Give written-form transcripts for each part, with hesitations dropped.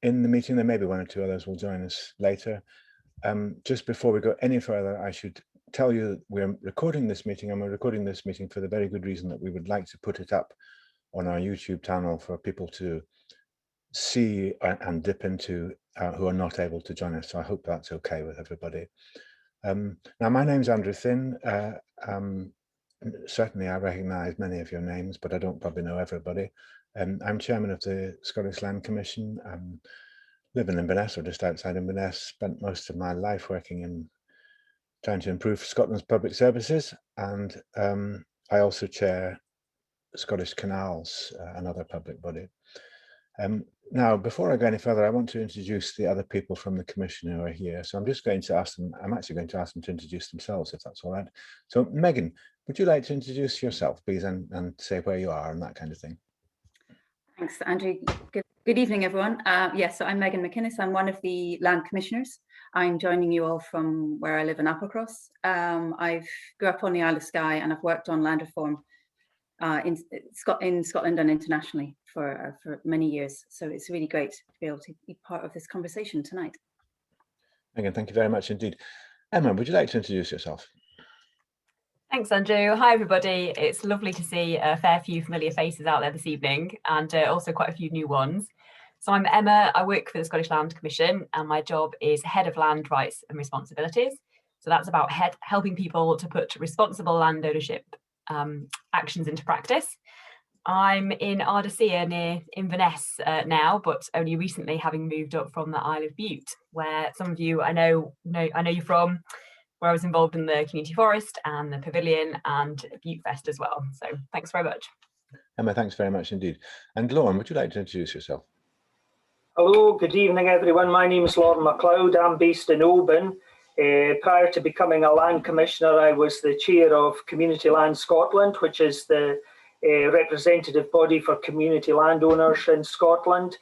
in the meeting. There may be one or two others will join us later. Just before we go any further, I should tell you that we're recording this meeting, and we're recording this meeting for the very good reason that we would like to put it up on our YouTube channel for people to see and dip into who are not able to join us. So I hope that's okay with everybody. Now, my name's Andrew Thinn. Certainly I recognise many of your names, but I don't probably know everybody. I'm chairman of the Scottish Land Commission. Live in Inverness, or just outside Inverness. Spent most of my life working in trying to improve Scotland's public services, and I also chair Scottish Canals, another public body. Now, before I go any further, I want to introduce the other people from the Commission who are here. So I'm just going to ask them, I'm actually going to ask them to introduce themselves, if that's all right. So Megan, would you like to introduce yourself, please, and say where you are and that kind of thing? Thanks, Andrew. Good evening, everyone. Yes, so I'm Megan McInnes. I'm one of the Land Commissioners. I'm joining you all from where I live in Applecross. I grew up on the Isle of Skye, and I've worked on land reform in Scotland and internationally for many years. So it's really great to be able to be part of this conversation tonight. Megan, thank you very much indeed. Emma, would you like to introduce yourself? Thanks, Andrew. Hi, everybody. It's lovely to see a fair few familiar faces out there this evening, and also quite a few new ones. So I'm Emma. I work for the Scottish Land Commission, and my job is Head of Land Rights and Responsibilities. So that's about helping people to put responsible land ownership actions into practice. I'm in Ardersier near Inverness now, but only recently having moved up from the Isle of Bute, where some of you I know you from, where I was involved in the community forest and the pavilion and Bute Fest as well. So thanks very much. Emma, thanks very much indeed. And Lauren, would you like to introduce yourself? Hello, good evening everyone. My name is Lauren MacLeod. I'm based in Oban. Prior to becoming a land commissioner, I was the chair of Community Land Scotland, which is the representative body for community landowners in Scotland.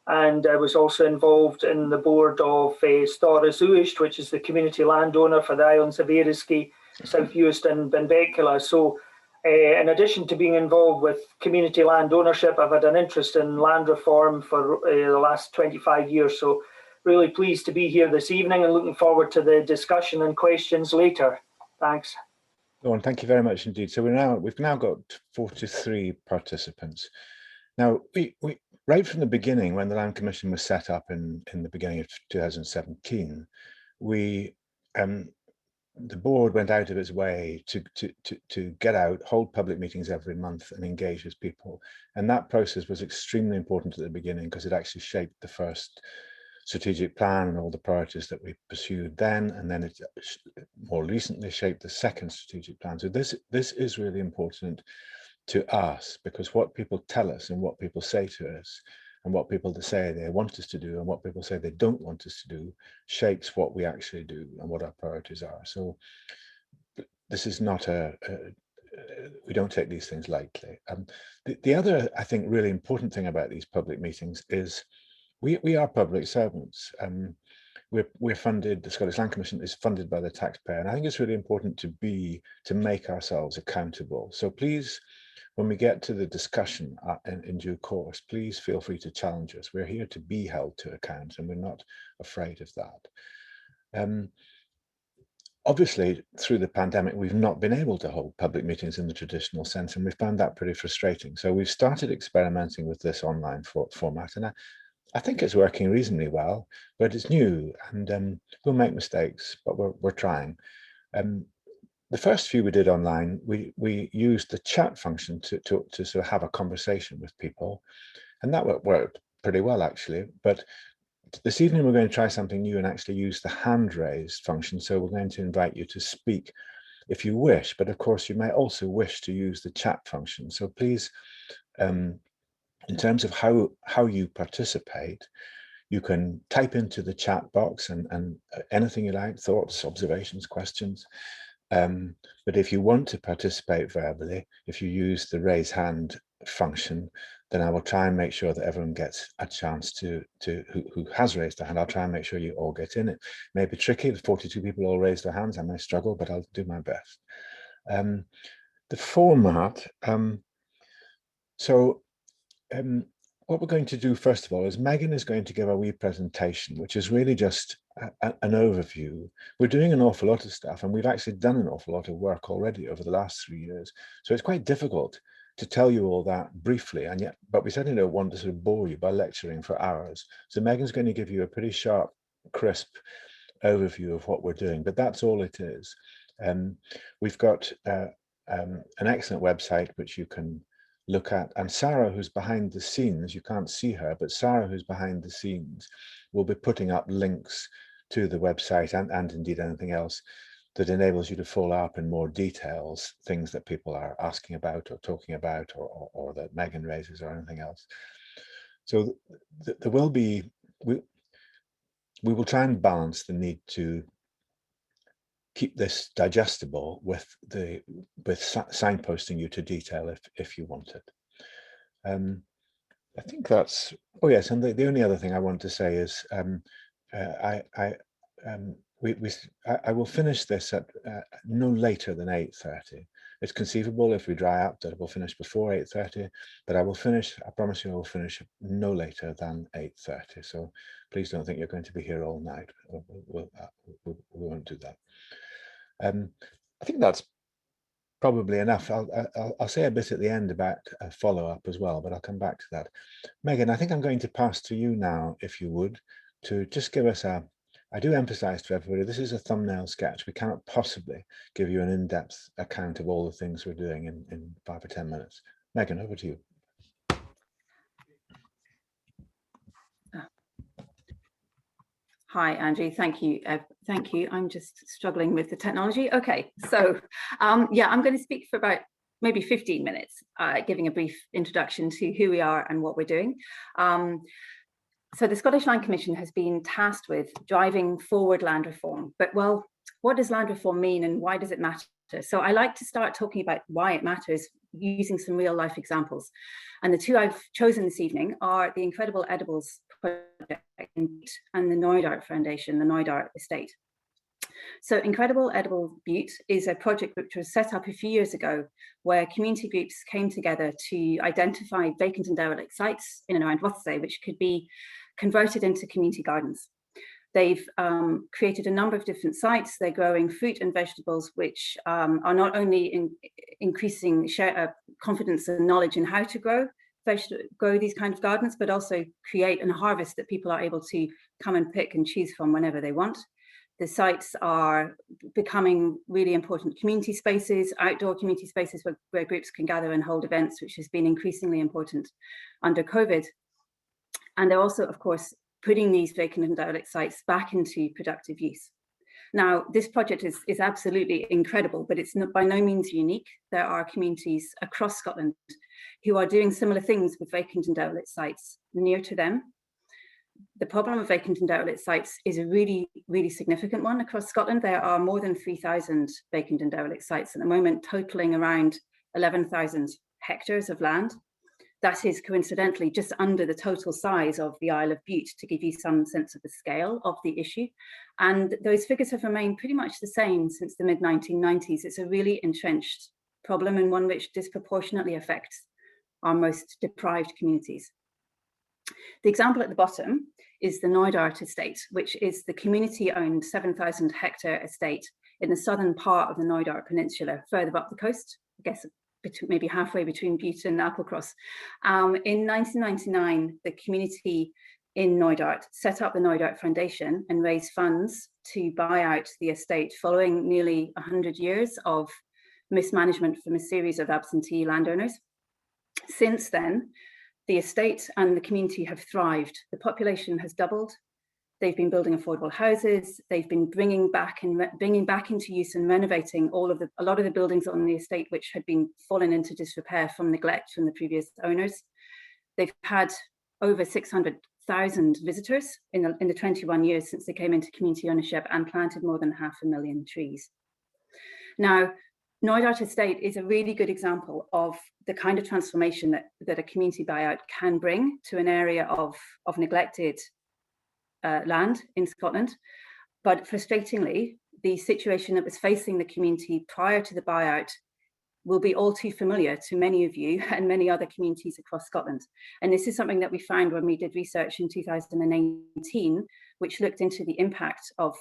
And I was also involved in the board of Storras Uist, which is the community landowner for the islands of Eriskay, South Uist and Benbecula. So in addition to being involved with community land ownership, I've had an interest in land reform for the last 25 years. So really pleased to be here this evening and looking forward to the discussion and questions later. Thanks. Lauren, thank you very much indeed. So we've now got 43 participants. Now, right from the beginning, when the Land Commission was set up in the beginning of 2017, the board went out of its way to get out, hold public meetings every month and engage with people. And that process was extremely important at the beginning because it actually shaped the first strategic plan and all the priorities that we pursued then, and then it more recently shaped the second strategic plan. So this is really important to us, because what people tell us and what people say to us and what people say they want us to do and what people say they don't want us to do shapes what we actually do and what our priorities are. So this is not we don't take these things lightly. The other, I think, really important thing about these public meetings is we are public servants. We're funded, the Scottish Land Commission is funded by the taxpayer, and I think it's really important to make ourselves accountable. So please, when we get to the discussion in due course, please feel free to challenge us. We're here to be held to account, and we're not afraid of that. Obviously, through the pandemic, we've not been able to hold public meetings in the traditional sense, and we found that pretty frustrating. So we've started experimenting with this online format, and I think it's working reasonably well, but it's new, and we'll make mistakes, but we're trying. The first few we did online, we used the chat function to sort of have a conversation with people, and that worked pretty well actually. But this evening we're going to try something new and actually use the hand raised function. So we're going to invite you to speak if you wish, but of course you may also wish to use the chat function. So please, in terms of how you participate, you can type into the chat box and anything you like, thoughts, observations, questions. But if you want to participate verbally, if you use the raise hand function, then I will try and make sure that everyone gets a chance who has raised their hand. I'll try and make sure you all get in. It may be tricky, the 42 people all raised their hands. I may struggle, but I'll do my best. The format, what we're going to do first of all is Megan is going to give a wee presentation, which is really just an overview. We're doing an awful lot of stuff, and we've actually done an awful lot of work already over the last 3 years. So it's quite difficult to tell you all that briefly, and yet, but we certainly don't want to sort of bore you by lecturing for hours. So Megan's going to give you a pretty sharp, crisp overview of what we're doing, but that's all it is. We've got an excellent website which you can look at, and Sarah, who's behind the scenes, you can't see her, but Sarah, who's behind the scenes, will be putting up links to the website and indeed anything else that enables you to follow up in more details, things that people are asking about or talking about, or that Megan raises or anything else. So there will be, we will try and balance the need to keep this digestible with signposting you to detail if you want it. I think that's, oh yes, and the only other thing I want to say is I will finish this at no later than 8:30. It's conceivable if we dry up that it will finish before 8:30, but I will finish, I promise you I will finish no later than 8:30. So please don't think you're going to be here all night. We won't do that. I think that's probably enough. I'll say a bit at the end about a follow-up as well, but I'll come back to that. Megan, I think I'm going to pass to you now, if you would, to just give us I do emphasize to everybody, this is a thumbnail sketch. We cannot possibly give you an in-depth account of all the things we're doing in 5 or 10 minutes. Megan, over to you. Hi, Andrew. Thank you. Thank you. I'm just struggling with the technology. Okay, so yeah, I'm going to speak for about maybe 15 minutes, giving a brief introduction to who we are and what we're doing. So the Scottish Land Commission has been tasked with driving forward land reform. But well, what does land reform mean and why does it matter? So I like to start talking about why it matters using some real life examples. And the two I've chosen this evening are the Incredible Edibles Project and the Knoydart Foundation, the Knoydart Estate. So Incredible Edible Butte is a project which was set up a few years ago where community groups came together to identify vacant and derelict sites in and around Rothesay, which could be converted into community gardens. They've created a number of different sites. They're growing fruit and vegetables, which are not only increasing confidence and knowledge in how to grow these kind of gardens, but also create and harvest that people are able to come and pick and choose from whenever they want. The sites are becoming really important community spaces, outdoor community spaces where groups can gather and hold events, which has been increasingly important under COVID. And they're also, of course, putting these vacant and derelict sites back into productive use. Now, this project is absolutely incredible, but it's by no means unique. There are communities across Scotland who are doing similar things with vacant and derelict sites near to them. The problem of vacant and derelict sites is a really, really significant one across Scotland. There are more than 3,000 vacant and derelict sites at the moment, totaling around 11,000 hectares of land. That is coincidentally just under the total size of the Isle of Bute, to give you some sense of the scale of the issue. And those figures have remained pretty much the same since the mid-1990s. It's a really entrenched problem and one which disproportionately affects our most deprived communities. The example at the bottom is the Knoydart Estate, which is the community-owned 7,000 hectare estate in the southern part of the Knoydart Peninsula, further up the coast, I guess maybe halfway between Bute and Applecross. In 1999, the community in Knoydart set up the Knoydart Foundation and raised funds to buy out the estate following nearly 100 years of mismanagement from a series of absentee landowners. Since then, the estate and the community have thrived. The population has doubled. They've been building affordable houses. They've been bringing back into use and renovating a lot of the buildings on the estate which had been fallen into disrepair from neglect from the previous owners. They've had over 600,000 visitors in the 21 years since they came into community ownership and planted more than 500,000 trees. Now, Knoydart Estate is a really good example of the kind of transformation that a community buyout can bring to an area of neglected land in Scotland. But frustratingly, the situation that was facing the community prior to the buyout will be all too familiar to many of you and many other communities across Scotland. And this is something that we found when we did research in 2018, which looked into the impact of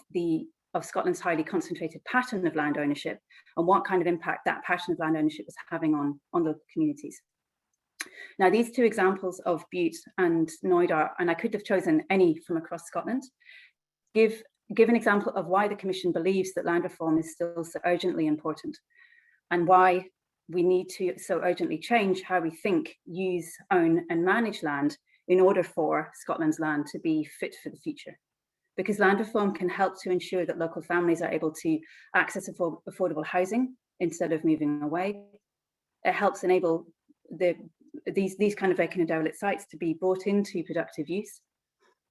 Scotland's highly concentrated pattern of land ownership and what kind of impact that pattern of land ownership was having on local communities. Now, these two examples of Bute and Knoydart, and I could have chosen any from across Scotland, give an example of why the Commission believes that land reform is still so urgently important, and why we need to so urgently change how we think, use, own and manage land in order for Scotland's land to be fit for the future. Because land reform can help to ensure that local families are able to access affordable housing instead of moving away. It helps enable these kind of vacant and derelict sites to be brought into productive use.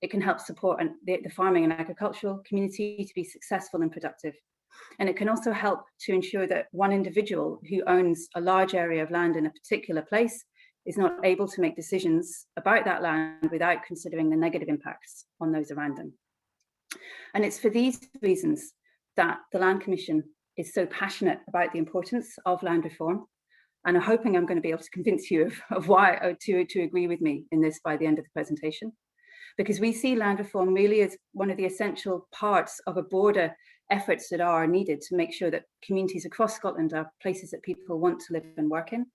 It can help support the farming and agricultural community to be successful and productive. And it can also help to ensure that one individual who owns a large area of land in a particular place is not able to make decisions about that land without considering the negative impacts on those around them. And it's for these reasons that the Land Commission is so passionate about the importance of land reform. And I'm hoping I'm going to be able to convince you of why to agree with me in this by the end of the presentation. Because we see land reform really as one of the essential parts of a broader efforts that are needed to make sure that communities across Scotland are places that people want to live and work in.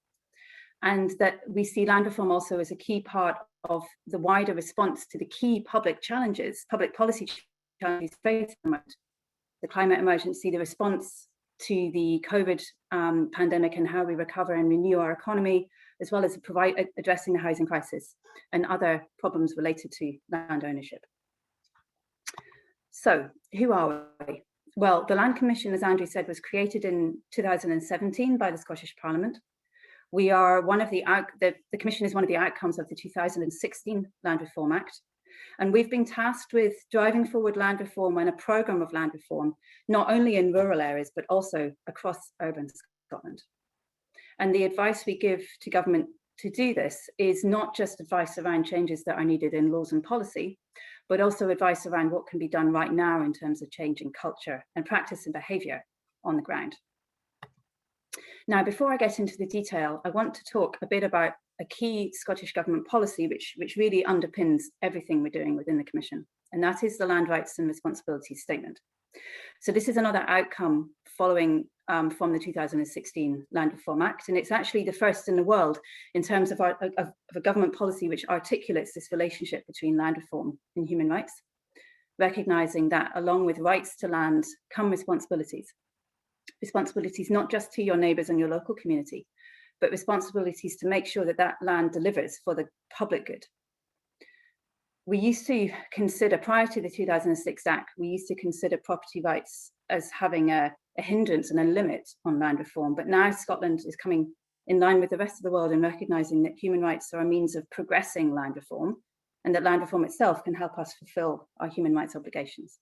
And that we see land reform also as a key part of the wider response to the key public challenges, public policy challenges faced the climate emergency, the response to the COVID pandemic and how we recover and renew our economy, as well as addressing the housing crisis and other problems related to land ownership. So who are we? Well, the Land Commission, as Andrew said, was created in 2017 by the Scottish Parliament. We are the Commission is one of the outcomes of the 2016 Land Reform Act. And we've been tasked with driving forward land reform and a programme of land reform, not only in rural areas, but also across urban Scotland. And the advice we give to government to do this is not just advice around changes that are needed in laws and policy, but also advice around what can be done right now in terms of changing culture and practice and behaviour on the ground. Now, before I get into the detail, I want to talk a bit about a key Scottish Government policy which really underpins everything we're doing within the Commission, and that is the Land Rights and Responsibilities Statement. So this is another outcome following from the 2016 Land Reform Act, and it's actually the first in the world in terms of a government policy which articulates this relationship between land reform and human rights, recognising that along with rights to land come responsibilities. Responsibilities not just to your neighbours and your local community, but responsibilities to make sure that that land delivers for the public good. We used to consider, prior to the 2006 Act, we used to consider property rights as having a hindrance and a limit on land reform, but now Scotland is coming in line with the rest of the world in recognising that human rights are a means of progressing land reform, and that land reform itself can help us fulfil our human rights obligations.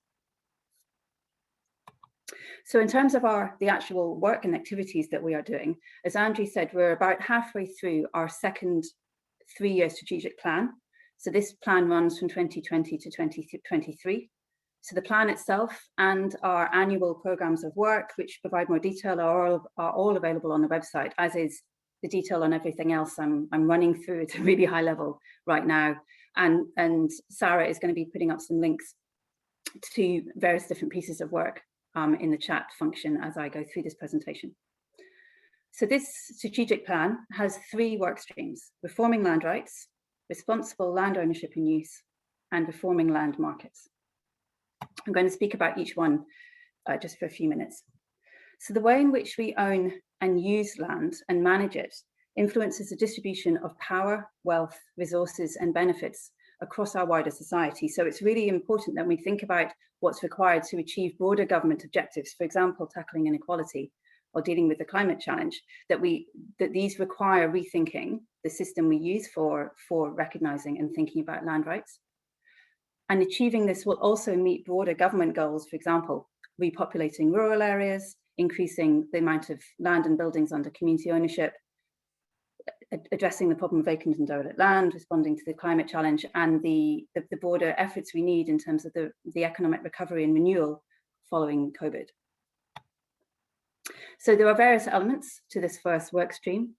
So in terms of the actual work and activities that we are doing, as Andrew said, we're about halfway through our second 3-year strategic plan. So this plan runs from 2020 to 2023. So the plan itself and our annual programmes of work, which provide more detail, are all available on the website, as is the detail on everything else I'm running through at a really high level right now. And Sarah is going to be putting up some links to various different pieces of work in the chat function as I go through this presentation. So this strategic plan has 3 work streams: reforming land rights, responsible land ownership and use, and reforming land markets. I'm going to speak about each one just for a few minutes. So the way in which we own and use land and manage it influences the distribution of power, wealth, resources, and benefits across our wider society. So it's really important that we think about what's required to achieve broader government objectives, for example, tackling inequality or dealing with the climate challenge, that these require rethinking the system we use for recognising and thinking about land rights. And achieving this will also meet broader government goals, for example, repopulating rural areas, increasing the amount of land and buildings under community ownership, addressing the problem of vacant and derelict land, responding to the climate challenge, and the broader efforts we need in terms of the economic recovery and renewal following COVID. So there are various elements to this first work stream.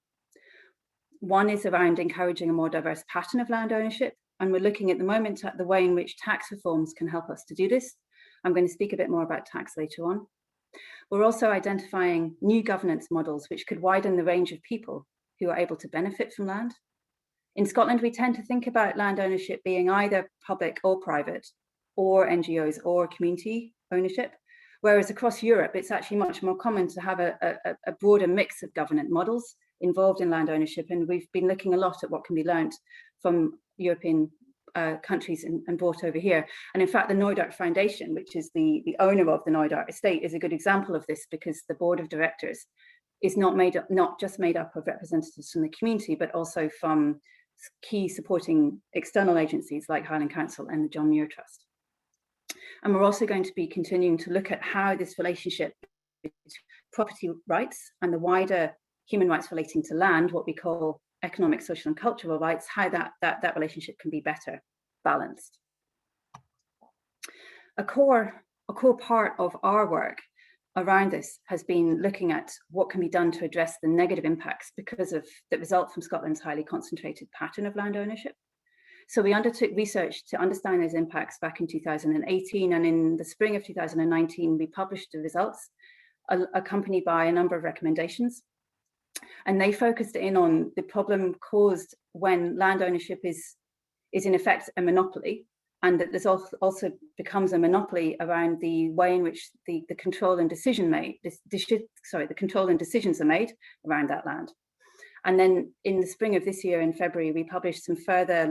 One is around encouraging a more diverse pattern of land ownership, and we're looking at the moment at the way in which tax reforms can help us to do this. I'm going to speak a bit more about tax later on. We're also identifying new governance models which could widen the range of people who are able to benefit from land. In Scotland, we tend to think about land ownership being either public or private, or NGOs or community ownership, whereas across Europe, it's actually much more common to have a broader mix of governance models involved in land ownership. And we've been looking a lot at what can be learned from European countries and brought over here. And in fact, the Noidart Foundation, which is the owner of the Noidart estate, is a good example of this, because the board of directors is not just made up of representatives from the community, but also from key supporting external agencies like Highland Council and the John Muir Trust. And we're also going to be continuing to look at how this relationship between property rights and the wider human rights relating to land, what we call economic, social and cultural rights, how that relationship can be better balanced. A core part of our work around this has been looking at what can be done to address the negative impacts that result from Scotland's highly concentrated pattern of land ownership. So we undertook research to understand those impacts back in 2018, and in the spring of 2019, we published the results, accompanied by a number of recommendations. And they focused in on the problem caused when land ownership is in effect a monopoly, and that this also becomes a monopoly around the way in which the control and decisions are made around that land. And then in the spring of this year, in February, we published some further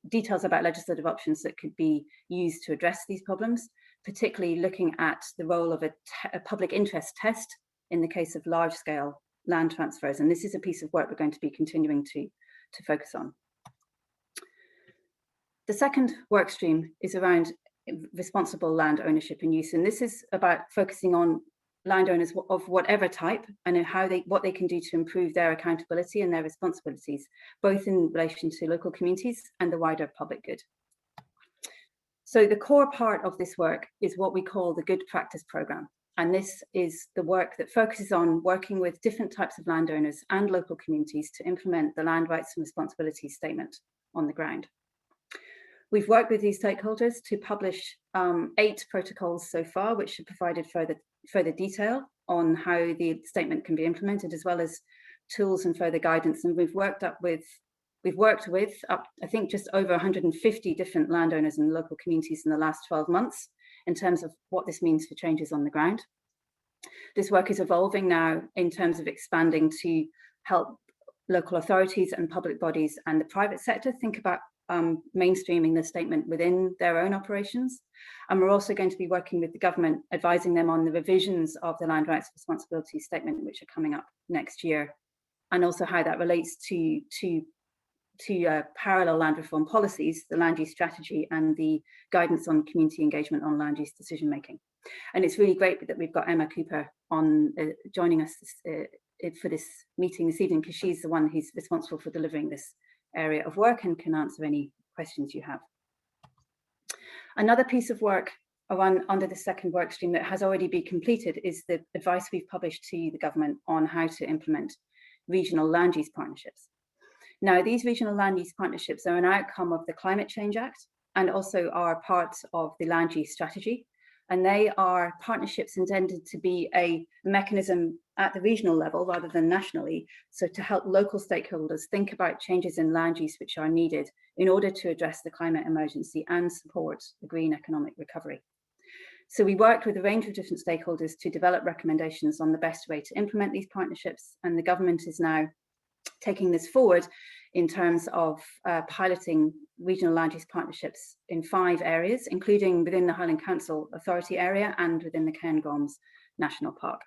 details about legislative options that could be used to address these problems, particularly looking at the role of a public interest test in the case of large-scale land transfers. And this is a piece of work we're going to be continuing to focus on. The second work stream is around responsible land ownership and use. And this is about focusing on landowners of whatever type and what they can do to improve their accountability and their responsibilities, both in relation to local communities and the wider public good. So the core part of this work is what we call the Good Practice Programme. And this is the work that focuses on working with different types of landowners and local communities to implement the Land Rights and Responsibilities Statement on the ground. We've worked with these stakeholders to publish 8 protocols so far, which have provided further detail on how the statement can be implemented, as well as tools and further guidance. And we've worked with I think just over 150 different landowners and local communities in the last 12 months in terms of what this means for changes on the ground. This work is evolving now in terms of expanding to help local authorities and public bodies and the private sector think about mainstreaming the statement within their own operations. And we're also going to be working with the government, advising them on the revisions of the Land Rights Responsibility Statement, which are coming up next year, and also how that relates to parallel land reform policies, the land use strategy, and the guidance on community engagement on land use decision making. And it's really great that we've got Emma Cooper on joining us for this meeting this evening, because she's the one who's responsible for delivering this area of work and can answer any questions you have. Another piece of work under the second work stream that has already been completed is the advice we've published to the government on how to implement regional land use partnerships. Now, these regional land use partnerships are an outcome of the Climate Change Act and also are part of the land use strategy. And they are partnerships intended to be a mechanism at the regional level rather than nationally, so to help local stakeholders think about changes in land use which are needed in order to address the climate emergency and support the green economic recovery. So we worked with a range of different stakeholders to develop recommendations on the best way to implement these partnerships, and the government is now taking this forward in terms of piloting regional land use partnerships in 5 areas, including within the Highland Council Authority area and within the Cairngorms National Park.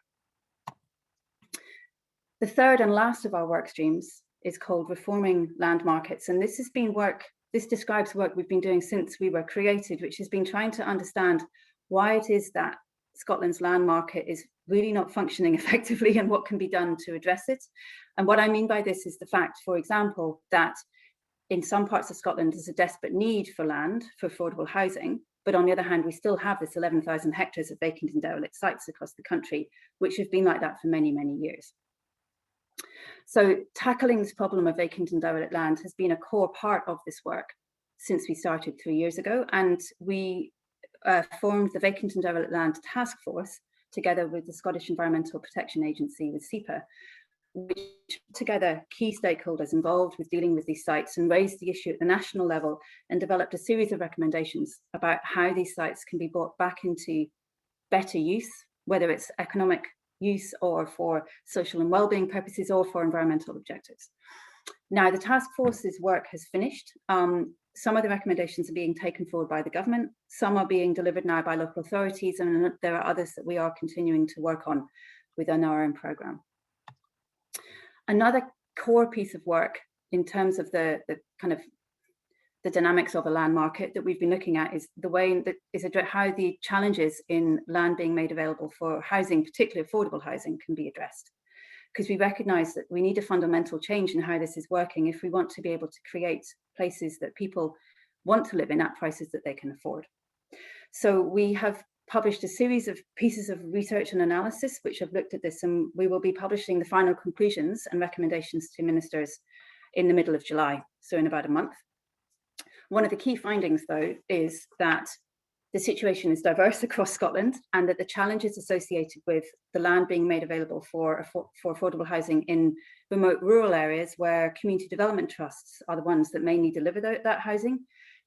The third and last of our work streams is called Reforming Land Markets. And this describes work we've been doing since we were created, which has been trying to understand why it is that Scotland's land market is really not functioning effectively and what can be done to address it. And what I mean by this is the fact, for example, that in some parts of Scotland there's a desperate need for land for affordable housing, But on the other hand, we still have this 11,000 hectares of vacant and derelict sites across the country, which have been like that for many, many years. So tackling this problem of vacant and derelict land has been a core part of this work since we started 3 years ago. And we formed the Vacant and Derelict Land Task Force together with the Scottish Environmental Protection Agency, with SEPA, which together key stakeholders involved with dealing with these sites and raised the issue at the national level and developed a series of recommendations about how these sites can be brought back into better use, whether it's economic use or for social and wellbeing purposes or for environmental objectives. Now, the task force's work has finished. Some of the recommendations are being taken forward by the government, some are being delivered now by local authorities, and there are others that we are continuing to work on within our own programme. Another core piece of work in terms of the dynamics of a land market that we've been looking at is the way that is how the challenges in land being made available for housing, particularly affordable housing, can be addressed. Because we recognise that we need a fundamental change in how this is working if we want to be able to create places that people want to live in at prices that they can afford. So we have published a series of pieces of research and analysis which have looked at this, and we will be publishing the final conclusions and recommendations to ministers in the middle of July, so in about a month. One of the key findings, though, is that the situation is diverse across Scotland and that the challenges associated with the land being made available for affordable housing in remote rural areas where community development trusts are the ones that mainly deliver that housing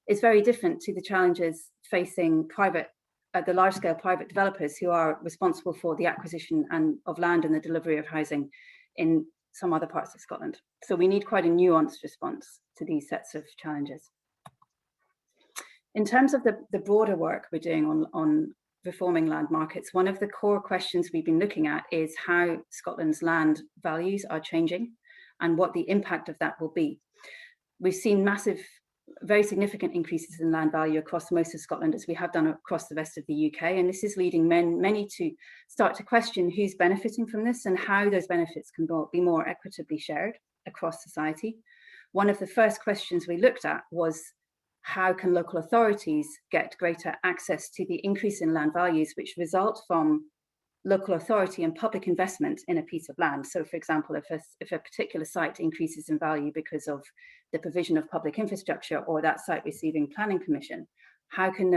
is very different to the challenges facing the large-scale private developers who are responsible for the acquisition of land and the delivery of housing in some other parts of Scotland. So we need quite a nuanced response to these sets of challenges. In terms of the broader work we're doing on reforming land markets, one of the core questions we've been looking at is how Scotland's land values are changing and what the impact of that will be. We've seen massive, very significant increases in land value across most of Scotland, as we have done across the rest of the UK, and this is leading many to start to question who's benefiting from this and how those benefits can be more equitably shared across society. One of the first questions we looked at was, how can local authorities get greater access to the increase in land values which result from local authority and public investment in a piece of land? So, for example, if a particular site increases in value because of the provision of public infrastructure or that site receiving planning permission, how can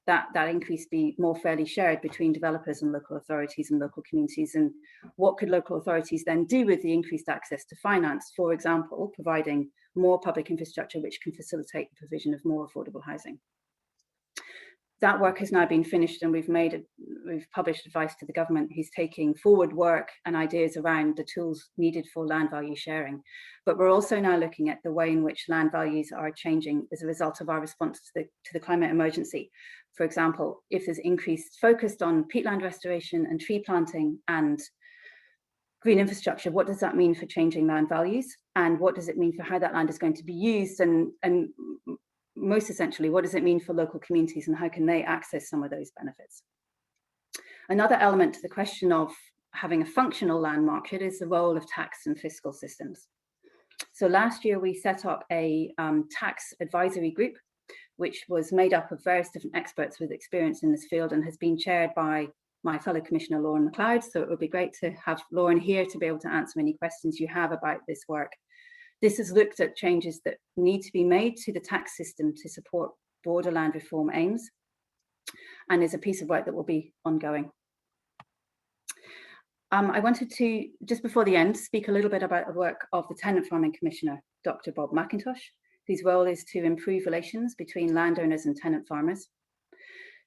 that increase be more fairly shared between developers and local authorities and local communities? And what could local authorities then do with the increased access to finance, for example, providing more public infrastructure which can facilitate the provision of more affordable housing? That work has now been finished, and we've published advice to the government who's taking forward work and ideas around the tools needed for land value sharing. But we're also now looking at the way in which land values are changing as a result of our response to the climate emergency. For example, if there's increased focus on peatland restoration and tree planting and green infrastructure, what does that mean for changing land values? And what does it mean for how that land is going to be used? And most essentially, what does it mean for local communities and how can they access some of those benefits? Another element to the question of having a functional land market is the role of tax and fiscal systems. So last year we set up a tax advisory group, which was made up of various different experts with experience in this field and has been chaired by my fellow Commissioner Lauren MacLeod. So it would be great to have Lauren here to be able to answer any questions you have about this work. This has looked at changes that need to be made to the tax system to support broader land reform aims, and is a piece of work that will be ongoing. I wanted to, just before the end, speak a little bit about the work of the Tenant Farming Commissioner, Dr. Bob McIntosh, whose role is to improve relations between landowners and tenant farmers.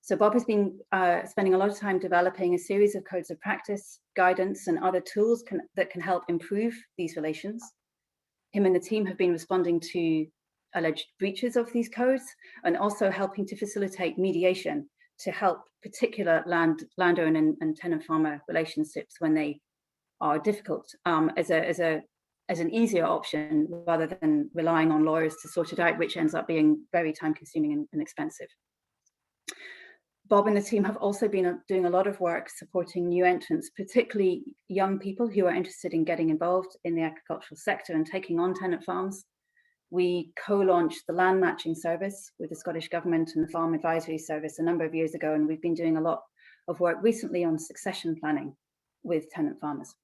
So Bob has been spending a lot of time developing a series of codes of practice, guidance, and other tools that can help improve these relations. Him and the team have been responding to alleged breaches of these codes and also helping to facilitate mediation to help particular landowner and tenant farmer relationships when they are difficult as an easier option rather than relying on lawyers to sort it out, which ends up being very time consuming and expensive. Bob and the team have also been doing a lot of work supporting new entrants, particularly young people who are interested in getting involved in the agricultural sector and taking on tenant farms. We co-launched the land matching service with the Scottish Government and the Farm Advisory Service a number of years ago, and we've been doing a lot of work recently on succession planning with tenant farmers.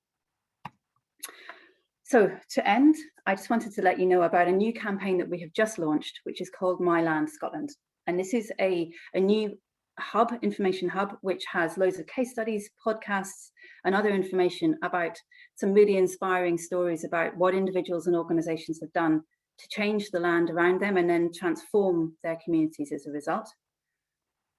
So to end, I just wanted to let you know about a new campaign that we have just launched, which is called My Land Scotland. And this is a new hub, information hub, which has loads of case studies, podcasts, and other information about some really inspiring stories about what individuals and organisations have done to change the land around them and then transform their communities as a result.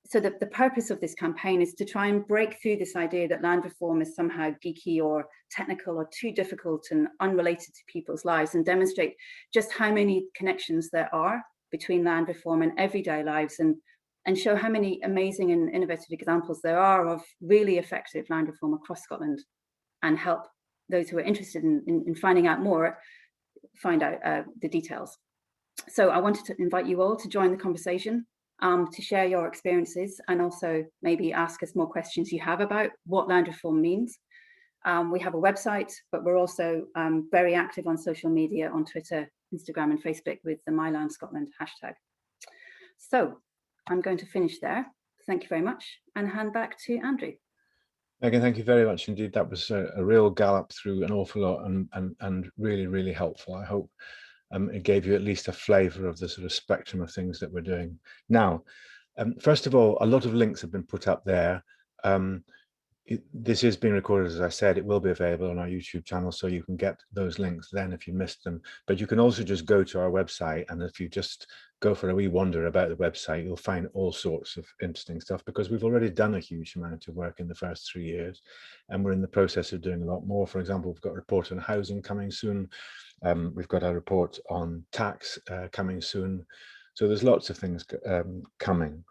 So the purpose of this campaign is to try and break through this idea that land reform is somehow geeky or technical or too difficult and unrelated to people's lives, and demonstrate just how many connections there are between land reform and everyday lives, and show how many amazing and innovative examples there are of really effective land reform across Scotland, and help those who are interested in finding out more find out the details. So I wanted to invite you all to join the conversation, to share your experiences, and also maybe ask us more questions you have about what land reform means. We have a website, but we're also very active on social media, on Twitter, Instagram and Facebook with the My Land Scotland hashtag. So I'm going to finish there. Thank you very much, and hand back to Andrew. Megan, thank you very much indeed. That was a real gallop through an awful lot, and really, really helpful. I hope it gave you at least a flavour of the sort of spectrum of things that we're doing. Now, first of all, a lot of links have been put up there. This is being recorded, as I said. It will be available on our YouTube channel, so you can get those links then if you missed them. But you can also just go to our website, and if you just go for a wee wander about the website, you'll find all sorts of interesting stuff, because we've already done a huge amount of work in the first 3 years, and we're in the process of doing a lot more. For example, we've got a report on housing coming soon. We've got a report on tax coming soon. So there's lots of things coming.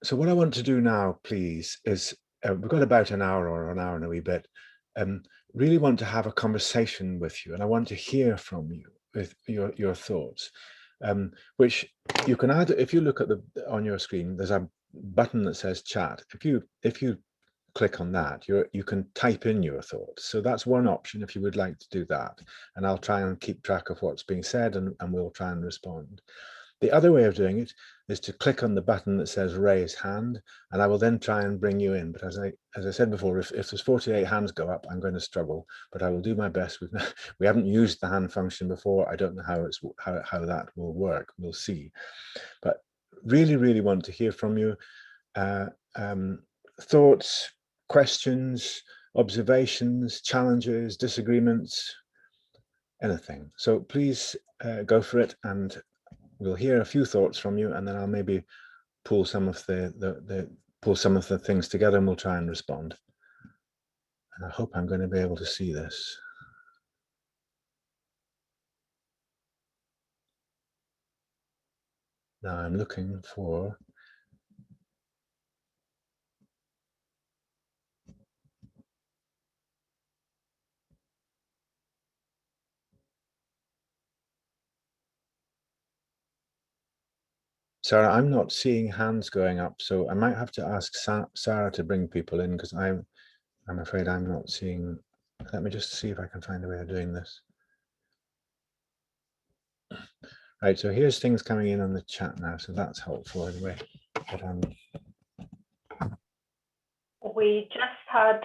So what I want to do now, please, is we've got about an hour or an hour and a wee bit. Really want to have a conversation with you, and I want to hear from you with your thoughts, which you can either, if you look at on your screen, there's a button that says chat. If you click on that, you can type in your thoughts. So that's one option if you would like to do that, and I'll try and keep track of what's being said, and we'll try and respond. The other way of doing it is to click on the button that says raise hand, and I will then try and bring you in. But as I said before, if there's 48 hands go up, I'm going to struggle, but I will do my best. We haven't used the hand function before. I don't know how that will work. We'll see. But really, really want to hear from you. Thoughts, questions, observations, challenges, disagreements, anything. So please go for it, and we'll hear a few thoughts from you, and then I'll maybe pull some of the things together, and we'll try and respond. And I hope I'm going to be able to see this. Now I'm looking for Sarah. I'm not seeing hands going up, so I might have to ask Sarah to bring people in, because I'm afraid I'm not seeing. Let me just see if I can find a way of doing this. Right, so here's things coming in on the chat now, so that's helpful anyway. But, we just had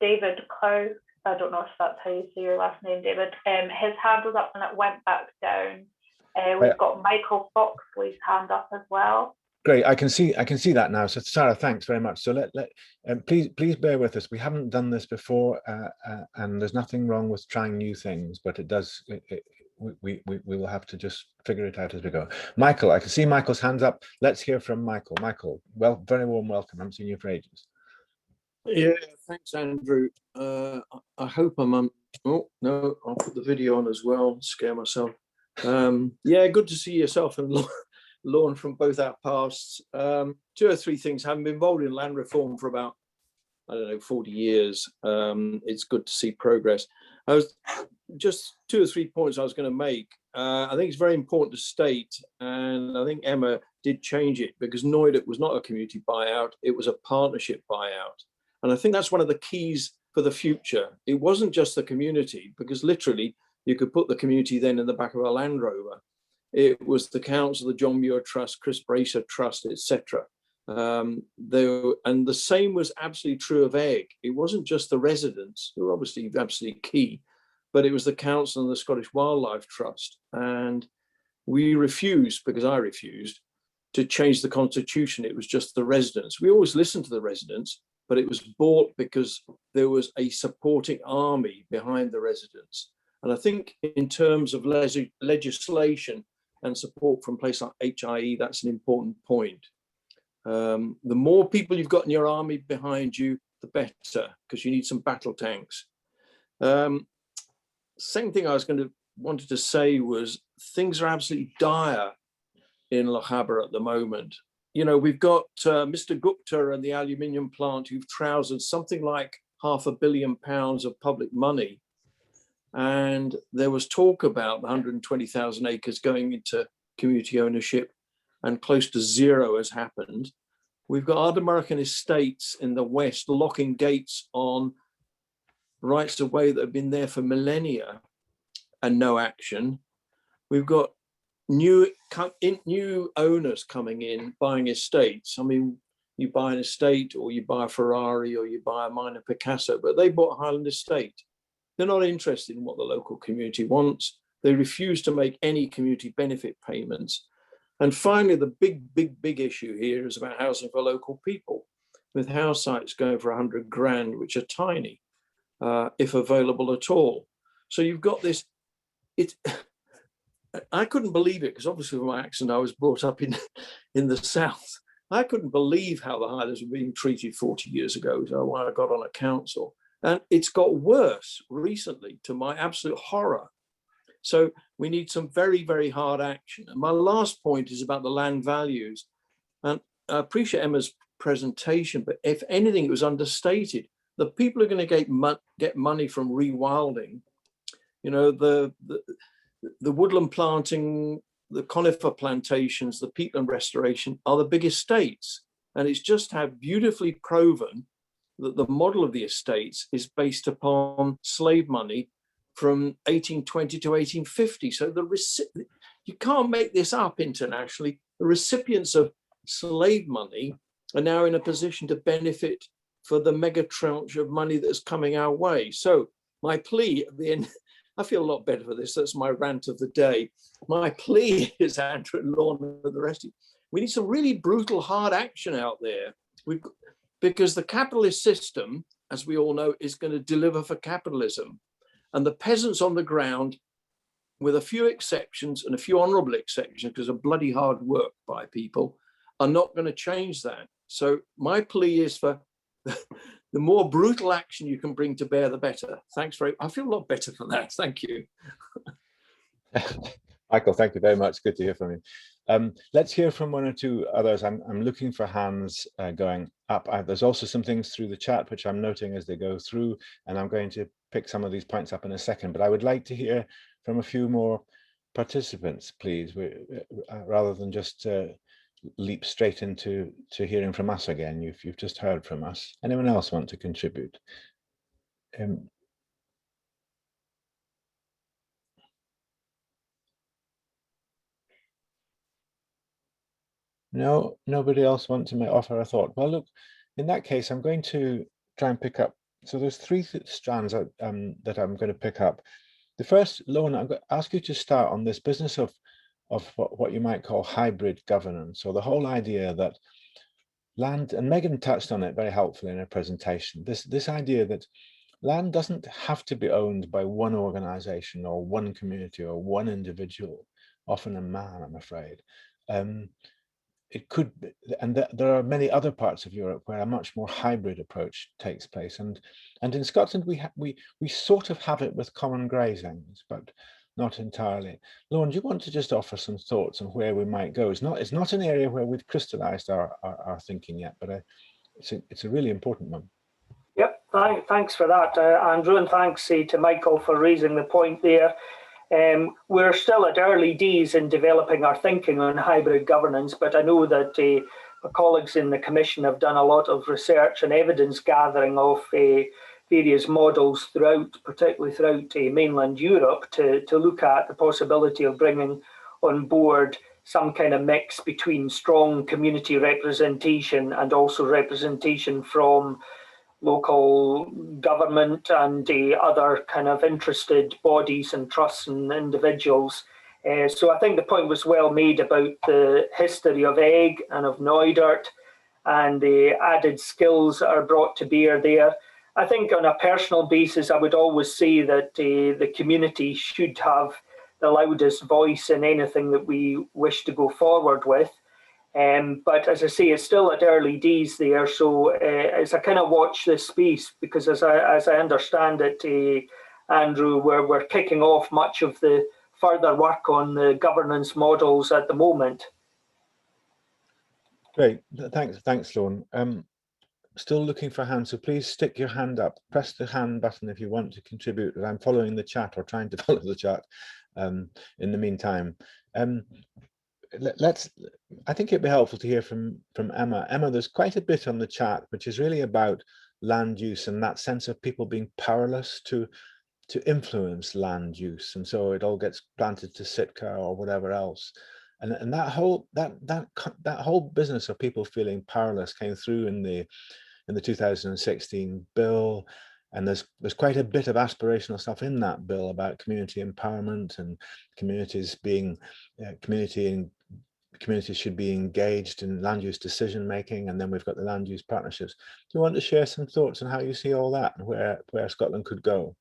David Cow, I don't know if that's how you say your last name, David. His hand was up and it went back down. We've got Michael Foxley's hand up as well. Great, I can see that now. So Sarah, thanks very much. So please bear with us. We haven't done this before, and there's nothing wrong with trying new things, but it does. We will have to just figure it out as we go. Michael, I can see Michael's hands up. Let's hear from Michael. Michael, well, very warm welcome. I haven't seen you for ages. Yeah, thanks, Andrew. I hope I'm on. Oh no, I'll put the video on as well. Scare myself. Yeah, good to see yourself and Lorne from both our pasts. 2 or 3 things. Having been involved in land reform for about, I don't know, 40 years. It's good to see progress. I was just 2 or 3 points I was going to make. I think it's very important to state, and I think Emma did change it, because Noiduk was not a community buyout, it was a partnership buyout. And I think that's one of the keys for the future. It wasn't just the community, because literally You could put the community then in the back of a Land Rover. It was the council, the John Muir Trust, Chris Bracer Trust, etc. And the same was absolutely true of Egg. It wasn't just the residents, who were obviously absolutely key, but it was the council and the Scottish Wildlife Trust. And we refused, because I refused, to change the constitution. It was just the residents. We always listened to the residents, but it was bought because there was a supporting army behind the residents. And I think in terms of legislation and support from places like HIE, that's an important point. The more people you've got in your army behind you, the better, because you need some battle tanks. Same thing I wanted to say was things are absolutely dire in Lochaber at the moment. You know, we've got Mr. Gupta and the aluminium plant who've trousered something like £500 million of public money. And there was talk about 120,000 acres going into community ownership, and close to zero has happened. We've got Ardmurchan estates in the west locking gates on rights of way that have been there for millennia and no action. We've got new owners coming in, buying estates. I mean, you buy an estate or you buy a Ferrari or you buy a minor Picasso, but they bought Highland Estate. They're not interested in what the local community wants. They refuse to make any community benefit payments. And finally, the big issue here is about housing for local people, with house sites going for 100 grand, which are tiny, if available at all. So you've got this, I couldn't believe it, because obviously with my accent, I was brought up in the South. I couldn't believe how the Highlands were being treated 40 years ago, so when I got on a council. And it's got worse recently, to my absolute horror. So we need some very, very hard action. And my last point is about the land values. And I appreciate Emma's presentation, but if anything, it was understated. The people are going to get money from rewilding. You know, the woodland planting, the conifer plantations, the peatland restoration are the big estates. And it's just how beautifully proven that the model of the estates is based upon slave money from 1820 to 1850. So you can't make this up internationally. The recipients of slave money are now in a position to benefit for the mega tranche of money that's coming our way. So my plea at the end, I feel a lot better for this. That's my rant of the day. My plea is, Andrew and Lorna and the rest of you, we need some really brutal, hard action out there. Because the capitalist system, as we all know, is going to deliver for capitalism. And the peasants on the ground, with a few exceptions and a few honourable exceptions, because of bloody hard work by people, are not going to change that. So my plea is for the more brutal action you can bring to bear, the better. Thanks I feel a lot better for that. Thank you. Michael, thank you very much. Good to hear from you. Let's hear from one or two others. I'm looking for hands going up. There's also some things through the chat which I'm noting as they go through, and I'm going to pick some of these points up in a second. But I would like to hear from a few more participants, please, rather than just leap straight into hearing from us again. You've just heard from us. Anyone else want to contribute? No, nobody else wants to offer a thought. Well, look, in that case, I'm going to try and pick up. So there's three strands that I'm going to pick up. The first, Lorna, I'm going to ask you to start on this business of what you might call hybrid governance, or the whole idea that land, and Megan touched on it very helpfully in her presentation, this idea that land doesn't have to be owned by one organization or one community or one individual, often a man, I'm afraid. It could be, and there are many other parts of Europe where a much more hybrid approach takes place, and in Scotland we sort of have it with common grazings, but not entirely. Lauren, do you want to just offer some thoughts on where we might go? It's not an area where we've crystallized our thinking yet, but it's a really important one. Yep, thanks for that, Andrew, and thanks to Michael for raising the point there. We're still at early days in developing our thinking on hybrid governance, but I know that my colleagues in the Commission have done a lot of research and evidence gathering of the various models throughout, particularly throughout mainland Europe, to look at the possibility of bringing on board some kind of mix between strong community representation and also representation from local government and other kind of interested bodies and trusts and individuals. So I think the point was well made about the history of Egg and of Neudert and the added skills that are brought to bear there. I think on a personal basis, I would always say that the community should have the loudest voice in anything that we wish to go forward with. But as I say, it's still at early days there, so it's a kind of watch this space, because as I understand it, Andrew, we're kicking off much of the further work on the governance models at the moment. Great, thanks, Lorne. Still looking for hands, so please stick your hand up. Press the hand button if you want to contribute. I'm following the chat or trying to follow the chat in the meantime. I think it'd be helpful to hear from Emma. Emma, there's quite a bit on the chat which is really about land use and that sense of people being powerless to influence land use, and so it all gets planted to Sitka or whatever else. And that whole business of people feeling powerless came through in the 2016 bill, and there's quite a bit of aspirational stuff in that bill about community empowerment and communities being communities should be engaged in land use decision making, and then we've got the land use partnerships. Do you want to share some thoughts on how you see all that and where Scotland could go?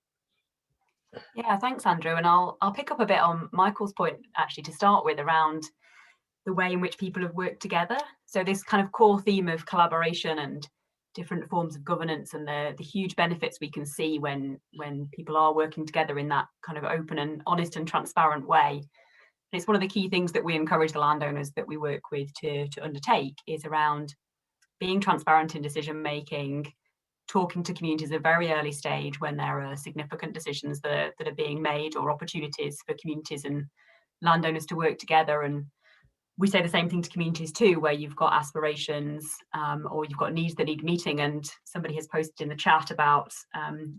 Yeah, thanks, Andrew. And I'll pick up a bit on Michael's point actually to start with around the way in which people have worked together. So this kind of core theme of collaboration and different forms of governance, and the huge benefits we can see when people are working together in that kind of open and honest and transparent way. And it's one of the key things that we encourage the landowners that we work with to undertake, is around being transparent in decision making, talking to communities at a very early stage when there are significant decisions that are being made, or opportunities for communities and landowners to work together. And we say the same thing to communities too, where you've got aspirations or you've got needs that need meeting. And somebody has posted in the chat about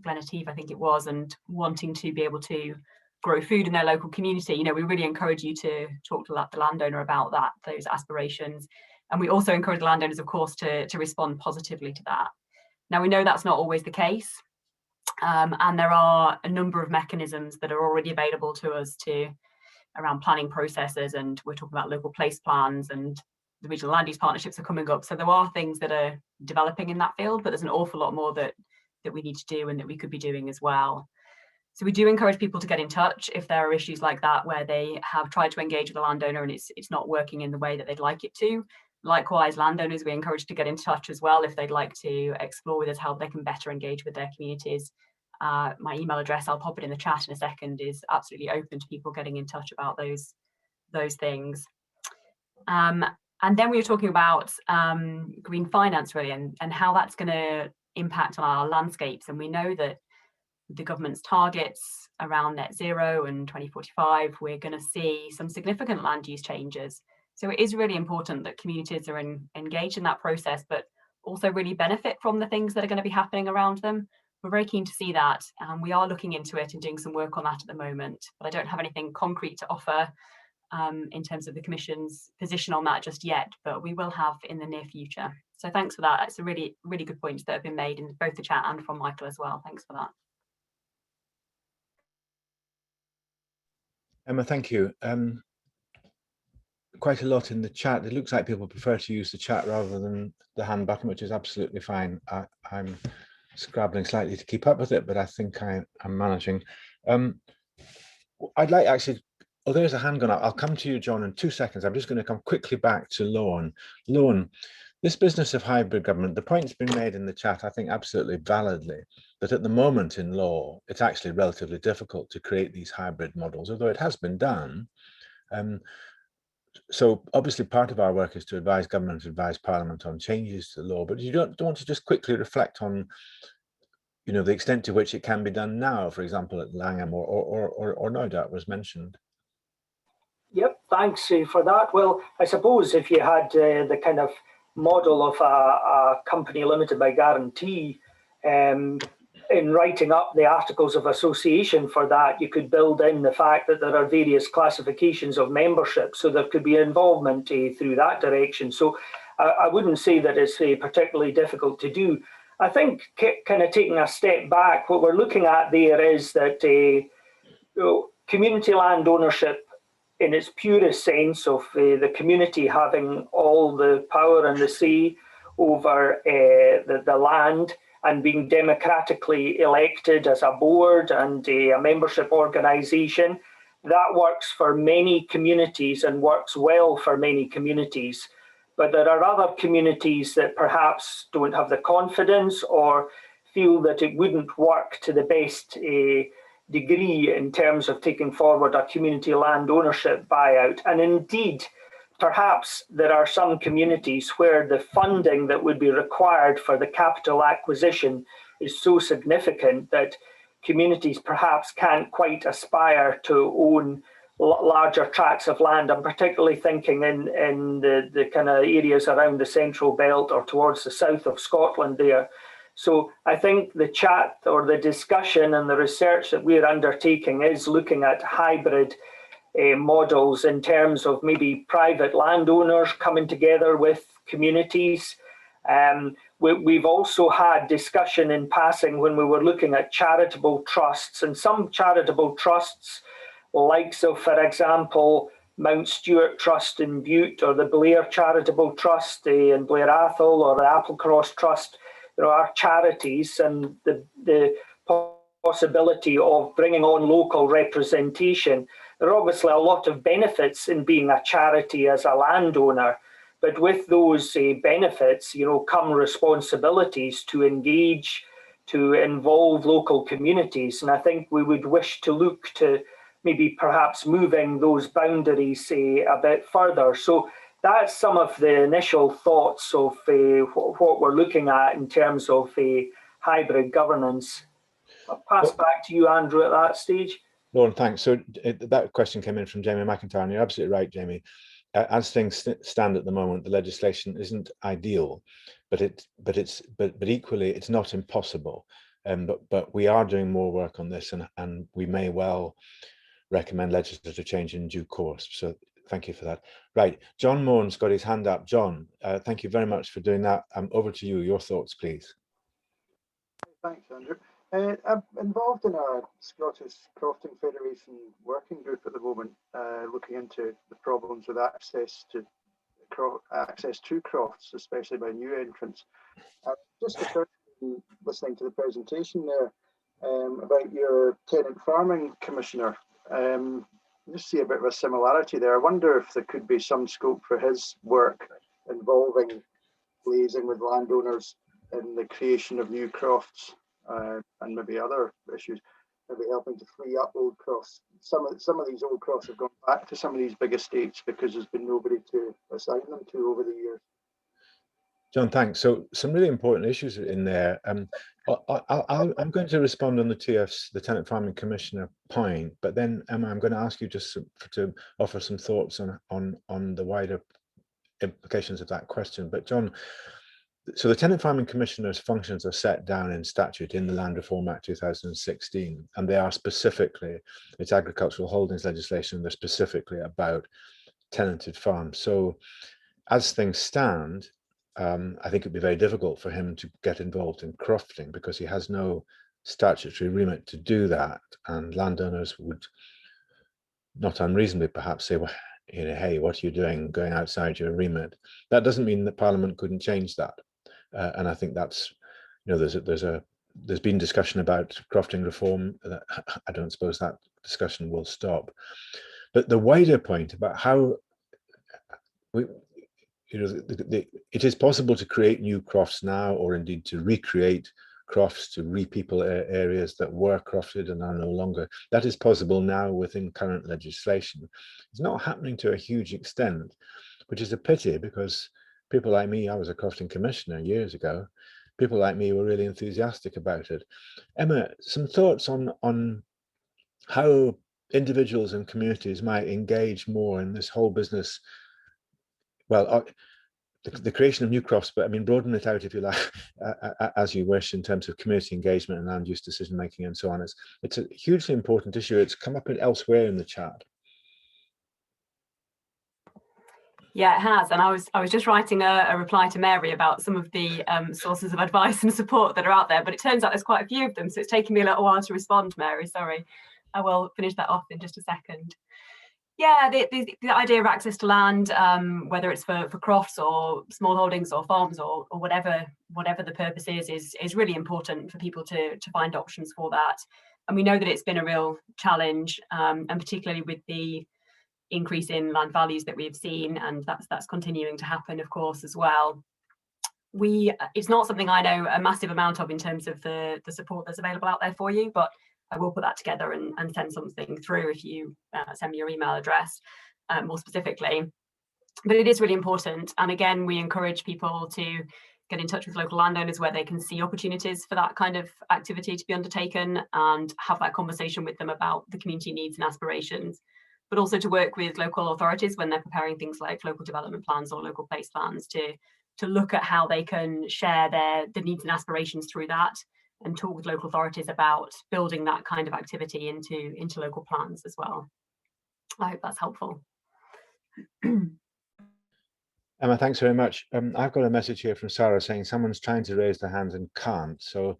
Glenative, I think it was, and wanting to be able to grow food in their local community. You know, we really encourage you to talk to the landowner about that, those aspirations. And we also encourage the landowners, of course, to respond positively to that. Now, we know that's not always the case. And there are a number of mechanisms that are already available to us around planning processes, and we're talking about local place plans, and the regional land use partnerships are coming up. So there are things that are developing in that field, but there's an awful lot more that we need to do and that we could be doing as well. So we do encourage people to get in touch if there are issues like that, where they have tried to engage with the landowner and it's not working in the way that they'd like it to. Likewise, landowners, we encourage to get in touch as well if they'd like to explore with us how they can better engage with their communities. My email address, I'll pop it in the chat in a second, is absolutely open to people getting in touch about those things. And then we were talking about green finance, really, and how that's going to impact on our landscapes. And we know that the government's targets around net zero and 2045, we're going to see some significant land use changes. So it is really important that communities are engaged in that process, but also really benefit from the things that are going to be happening around them. We're very keen to see that, and we are looking into it and doing some work on that at the moment. But I don't have anything concrete to offer in terms of the Commission's position on that just yet, but we will have in the near future. So thanks for that. It's a really, really good points that have been made in both the chat and from Michael as well. Thanks for that. Emma, thank you. Quite a lot in the chat. It looks like people prefer to use the chat rather than the hand button, which is absolutely fine. I'm scrabbling slightly to keep up with it, but I think I'm managing. I'd like actually, oh, there's a hand gone up. I'll come to you, John, in 2 seconds. I'm just going to come quickly back to Lorne. Lorne, this business of hybrid government, the point's been made in the chat, I think absolutely validly, that at the moment in law, it's actually relatively difficult to create these hybrid models, although it has been done. So obviously part of our work is to advise government, advise Parliament on changes to the law, but you don't want to just quickly reflect on, you know, the extent to which it can be done now, for example, at Langham or Neudert was mentioned. Yep, thanks for that. Well, I suppose if you had the kind of model of a company limited by guarantee, in writing up the articles of association for that, you could build in the fact that there are various classifications of membership, so there could be involvement through that direction. So I wouldn't say that it's particularly difficult to do. I think kind of taking a step back, what we're looking at there is that community land ownership in its purest sense of the community having all the power and the say over the land and being democratically elected as a board and a membership organisation, that works for many communities and works well for many communities. But there are other communities that perhaps don't have the confidence or feel that it wouldn't work to the best degree in terms of taking forward a community land ownership buyout. And indeed, perhaps there are some communities where the funding that would be required for the capital acquisition is so significant that communities perhaps can't quite aspire to own larger tracts of land. I'm particularly thinking in the kind of areas around the Central Belt or towards the south of Scotland there. So I think the chat or the discussion and the research that we're undertaking is looking at hybrid models in terms of maybe private landowners coming together with communities. We've also had discussion in passing when we were looking at charitable trusts, and some charitable trusts, likes of, for example, Mount Stewart Trust in Bute or the Blair Charitable Trust in Blair Athol or the Applecross Trust, there are charities, and the possibility of bringing on local representation. There are obviously a lot of benefits in being a charity as a landowner, but with those benefits, come responsibilities to engage, to involve local communities. And I think we would wish to look to maybe perhaps moving those boundaries a bit further. So that's some of the initial thoughts of what we're looking at in terms of hybrid governance. I'll pass back to you, Andrew, at that stage. Lauren, thanks. So that question came in from Jamie McIntyre, and you're absolutely right, Jamie. As things stand at the moment, the legislation isn't ideal, but equally it's not impossible. But we are doing more work on this, and we may well recommend legislative change in due course. So thank you for that. Right, John Moan's got his hand up. John, thank you very much for doing that. Over to you. Your thoughts, please. Thanks, Andrew. I'm involved in a Scottish Crofting Federation working group at the moment, looking into the problems with access to crofts, especially by new entrants. Just listening to the presentation there about your tenant farming commissioner, I just see a bit of a similarity there. I wonder if there could be some scope for his work involving liaising with landowners in the creation of new crofts. And maybe other issues, maybe helping to free up old crofts. Some of these old crofts have gone back to some of these big estates because there's been nobody to assign them to over the years. John, thanks. So some really important issues in there. I'm going to respond on the Tenant Farming Commissioner point, but then Emma, I'm going to ask you just to offer some thoughts on the wider implications of that question. But John, so the Tenant Farming Commissioner's functions are set down in statute in the Land Reform Act 2016, and they are specifically, it's agricultural holdings legislation, they're specifically about tenanted farms. So as things stand, I think it'd be very difficult for him to get involved in crofting because he has no statutory remit to do that, and landowners would not unreasonably perhaps say, well, hey, what are you doing going outside your remit? That doesn't mean that Parliament couldn't change that. And I think that's, there's been discussion about crofting reform. I don't suppose that discussion will stop. But the wider point about how it is possible to create new crofts now, or indeed to recreate crofts, to repeople areas that were crofted and are no longer. That is possible now within current legislation. It's not happening to a huge extent, which is a pity, because people like me, I was a crofting commissioner years ago, people like me were really enthusiastic about it. Emma, some thoughts on how individuals and communities might engage more in this whole business? Well, the creation of new crofts, but I mean, broaden it out if you like, as you wish, in terms of community engagement and land use decision making and so on. It's a hugely important issue. It's come up elsewhere in the chat. Yeah, it has. And I was just writing a reply to Mary about some of the sources of advice and support that are out there, but it turns out there's quite a few of them. So it's taken me a little while to respond, Mary. Sorry. I will finish that off in just a second. Yeah, the idea of access to land, whether it's for crofts or small holdings or farms or whatever the purpose is really important for people to find options for that. And we know that it's been a real challenge, and particularly with the increase in land values that we've seen, and that's continuing to happen, of course, as well. It's not something I know a massive amount of in terms of the support that's available out there for you, but I will put that together and send something through if you send me your email address more specifically. But it is really important. And again, we encourage people to get in touch with local landowners where they can see opportunities for that kind of activity to be undertaken and have that conversation with them about the community needs and aspirations, but also to work with local authorities when they're preparing things like local development plans or local place plans to look at how they can share the needs and aspirations through that, and talk with local authorities about building that kind of activity into local plans as well. I hope that's helpful. Emma, thanks very much. I've got a message here from Sarah saying someone's trying to raise their hand and can't. So,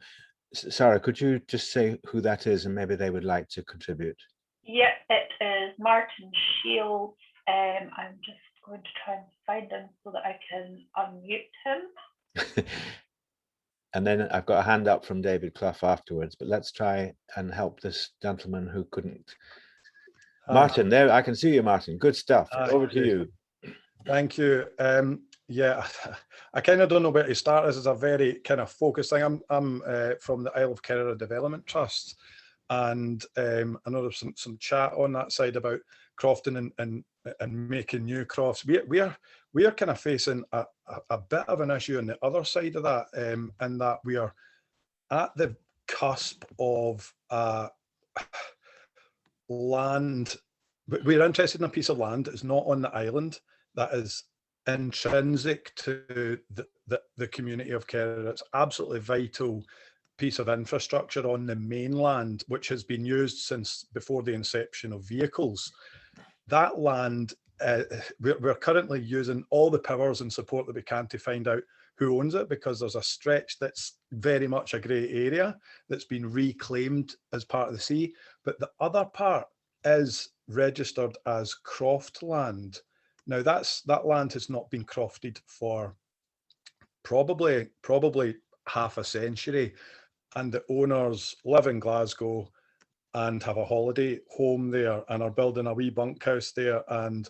Sarah, could you just say who that is and maybe they would like to contribute? Yeah, it is Martin Shields. I'm just going to try and find him so that I can unmute him. And then I've got a hand up from David Clough afterwards, but let's try and help this gentleman who couldn't. Martin, there, I can see you, Martin. Good stuff. Over to you. Thank you. Yeah, I kind of don't know where to start. This is a very kind of focused thing. I'm from the Isle of Kerrera Development Trust, and I know there's some chat on that side about crofting and making new crofts. We are kind of facing a bit of an issue on the other side of that, in that we are at the cusp of land. We're interested in a piece of land that is not on the island, that is intrinsic to the community of Kerrera. It's absolutely vital piece of infrastructure on the mainland, which has been used since before the inception of vehicles. That land, we're currently using all the powers and support that we can to find out who owns it, because there's a stretch that's very much a grey area that's been reclaimed as part of the sea. But the other part is registered as croft land. Now that land has not been crofted for probably half a century, and the owners live in Glasgow and have a holiday home there and are building a wee bunkhouse there and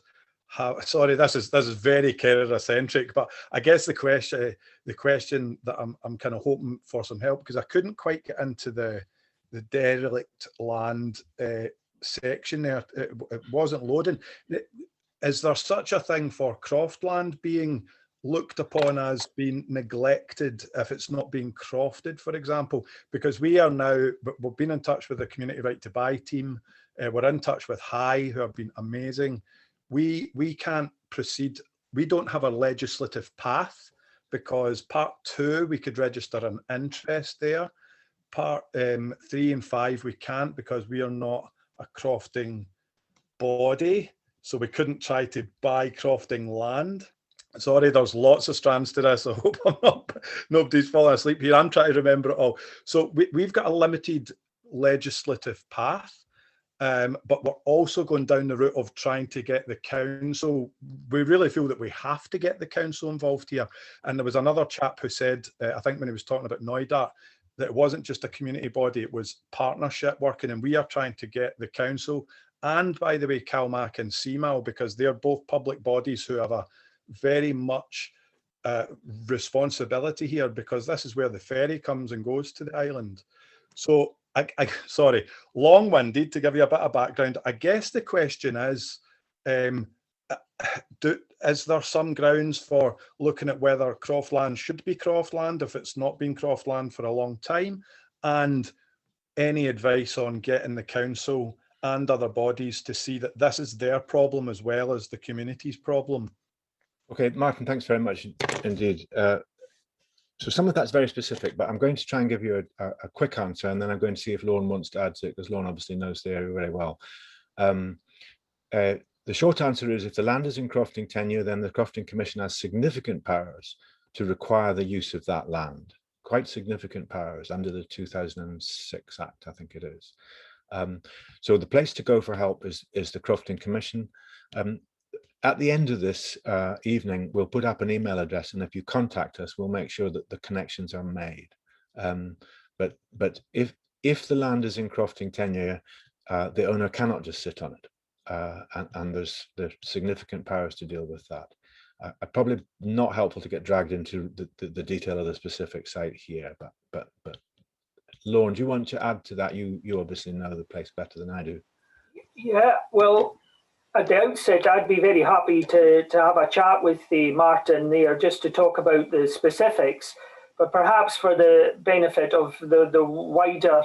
sorry, this is very Kerrera centric, but I guess the question that I'm kind of hoping for some help, because I couldn't quite get into the derelict land section there. It wasn't loading. Is there such a thing for croft land being looked upon as being neglected if it's not being crofted, for example? Because we are now, we've been in touch with the Community Right to Buy team. We're in touch with HIE, who have been amazing. We can't proceed. We don't have a legislative path, because part 2, we could register an interest there. Part 3 and 5, we can't, because we are not a crofting body. So we couldn't try to buy crofting land. Sorry, there's lots of strands to this. I hope nobody's falling asleep here. I'm trying to remember it all. So we've got a limited legislative path, but we're also going down the route of trying to get the council. We really feel that we have to get the council involved here. And there was another chap who said, I think when he was talking about Noidart, that it wasn't just a community body, it was partnership working. And we are trying to get the council, and by the way, CalMac and CMAL, because they're both public bodies who have a very much responsibility here, because this is where the ferry comes and goes to the island. So sorry, long-winded to give you a bit of background. I guess the question is, is there some grounds for looking at whether croftland should be croftland if it's not been croftland for a long time? And any advice on getting the council and other bodies to see that this is their problem as well as the community's problem? Okay, Martin, thanks very much indeed. So some of that's very specific, but I'm going to try and give you a quick answer, and then I'm going to see if Lorne wants to add to it, because Lorne obviously knows the area very well. The short answer is, if the land is in crofting tenure, then the Crofting Commission has significant powers to require the use of that land. Quite significant powers under the 2006 Act, I think it is. So the place to go for help is the Crofting Commission. At the end of this evening, we'll put up an email address, and if you contact us, we'll make sure that the connections are made. But if the land is in crofting tenure, the owner cannot just sit on it, and there's significant powers to deal with that. Probably not helpful to get dragged into the detail of the specific site here, but Lorne, do you want to add to that? You obviously know the place better than I do. Yeah, well, at the outset, I'd be very happy to have a chat with Martin there just to talk about the specifics, but perhaps for the benefit of the wider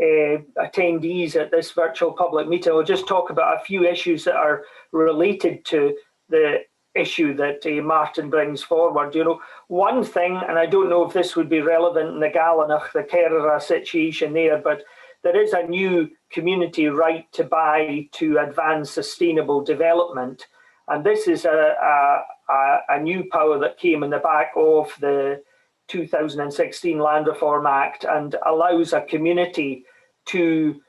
attendees at this virtual public meeting, I'll just talk about a few issues that are related to the issue that Martin brings forward. You know, one thing, and I don't know if this would be relevant in the Gallanach, the Kerala situation there, but there is a new community right to buy to advance sustainable development. And this is a new power that came in the back of the 2016 Land Reform Act, and allows a community to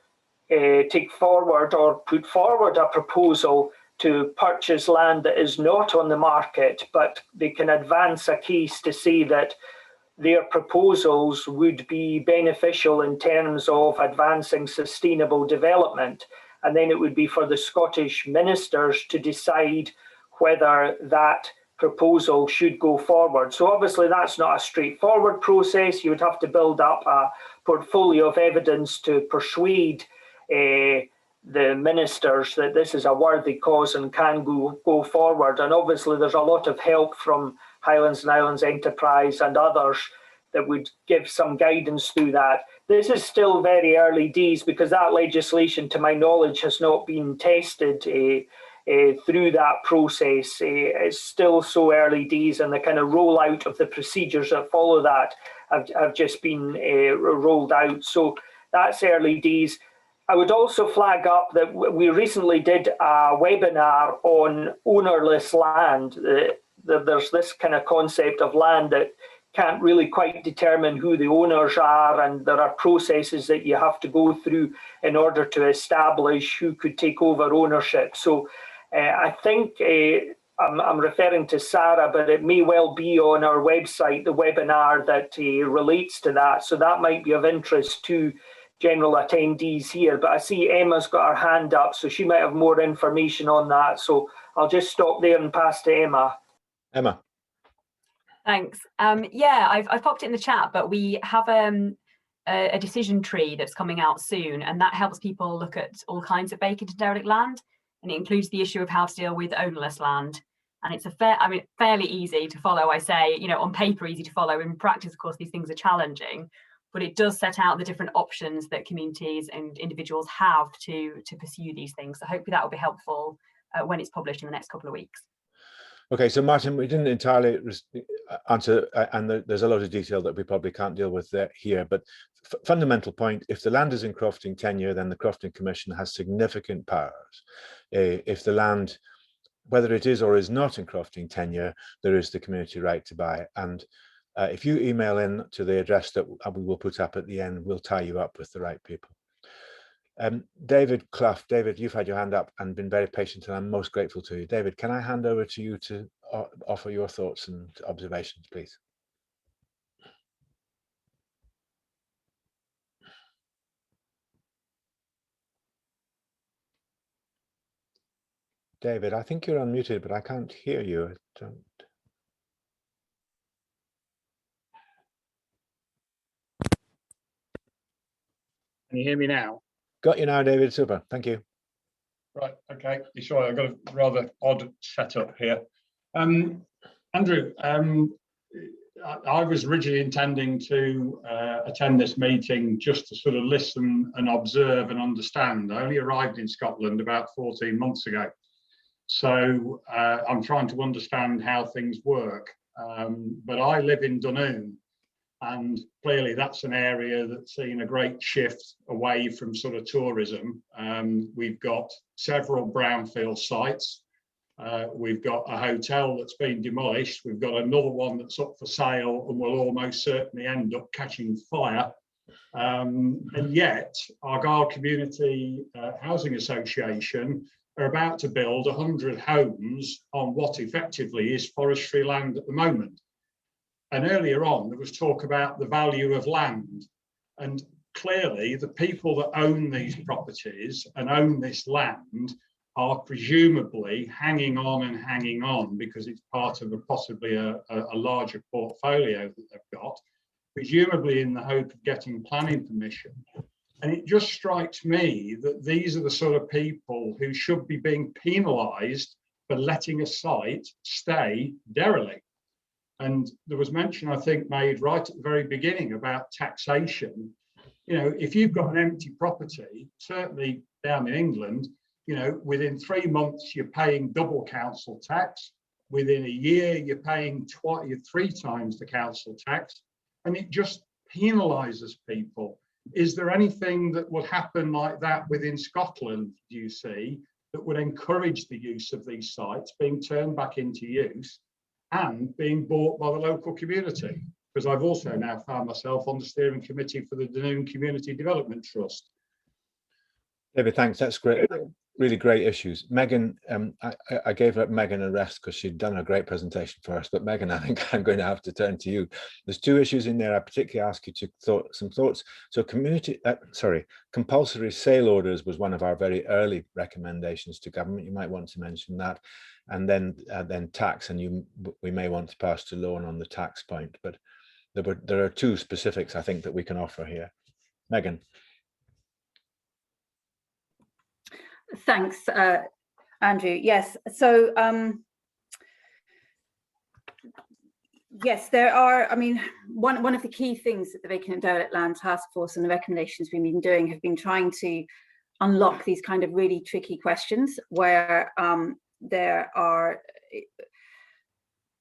take forward or put forward a proposal to purchase land that is not on the market, but they can advance a case to say that their proposals would be beneficial in terms of advancing sustainable development. And then it would be for the Scottish ministers to decide whether that proposal should go forward. So obviously that's not a straightforward process. You would have to build up a portfolio of evidence to persuade the ministers that this is a worthy cause and can go forward. And obviously there's a lot of help from Highlands and Islands Enterprise and others that would give some guidance through that. This is still very early days, because that legislation, to my knowledge, has not been tested through that process. It's still so early days, and the kind of rollout of the procedures that follow that have just been rolled out. So that's early days. I would also flag up that we recently did a webinar on ownerless land. There's this kind of concept of land that can't really quite determine who the owners are, and there are processes that you have to go through in order to establish who could take over ownership. So I think I'm referring to Sarah, but it may well be on our website, the webinar that relates to that. So that might be of interest to general attendees here. But I see Emma's got her hand up, so she might have more information on that. So I'll just stop there and pass to Emma. Emma. Thanks. Yeah, I've popped it in the chat, but we have a decision tree that's coming out soon, and that helps people look at all kinds of vacant and derelict land, and it includes the issue of how to deal with ownerless land. And it's fairly easy to follow. I say, you know, on paper easy to follow. In practice, of course, these things are challenging, but it does set out the different options that communities and individuals have to pursue these things. So hopefully that will be helpful when it's published in the next couple of weeks. Okay, so Martin, we didn't entirely answer, and there's a lot of detail that we probably can't deal with here, but fundamental point, if the land is in crofting tenure, then the Crofting Commission has significant powers. If the land, whether it is or is not in crofting tenure, there is the community right to buy. And if you email in to the address that we will put up at the end, we'll tie you up with the right people. David Clough, David, you've had your hand up and been very patient, and I'm most grateful to you. David, can I hand over to you to offer your thoughts and observations, please? David, I think you're unmuted, but I can't hear you. I don't. Can you hear me now? Got you now, David. Super. Thank you. Right. Okay. Sorry, I've got a rather odd setup here. Andrew, I was originally intending to attend this meeting just to sort of listen and observe and understand. I only arrived in Scotland about 14 months ago. So I'm trying to understand how things work. But I live in Dunoon, and clearly that's an area that's seen a great shift away from sort of tourism. We've got several brownfield sites. We've got a hotel that's been demolished. We've got another one that's up for sale and will almost certainly end up catching fire. And yet Argyll Community Housing Association are about to build 100 homes on what effectively is forestry land at the moment. And earlier on, there was talk about the value of land. And clearly, the people that own these properties and own this land are presumably hanging on because it's part of possibly a larger portfolio that they've got, presumably in the hope of getting planning permission. And it just strikes me that these are the sort of people who should be being penalised for letting a site stay derelict. And there was mention, I think, made right at the very beginning about taxation. You know, if you've got an empty property, certainly down in England, you know, within 3 months, you're paying double council tax. Within a year, you're paying 3 times the council tax. And it just penalises people. Is there anything that would happen like that within Scotland, do you see, that would encourage the use of these sites being turned back into use and being bought by the local community? Because I've also now found myself on the steering committee for the Dunoon Community Development Trust. David, thanks. That's great. Really great issues. Megan, I gave Megan a rest because she'd done a great presentation for us. But Megan, I think I'm going to have to turn to you. There's 2 issues in there I particularly ask you to some thoughts. So compulsory sale orders was one of our very early recommendations to government. You might want to mention that. And then tax, and we may want to pass to Lorne on the tax point. But there are 2 specifics I think that we can offer here. Megan. Thanks, Andrew. Yes, so yes, there are, I mean, one of the key things that the Vacant and Derelict Land Task Force and the recommendations we've been doing have been trying to unlock these kind of really tricky questions where there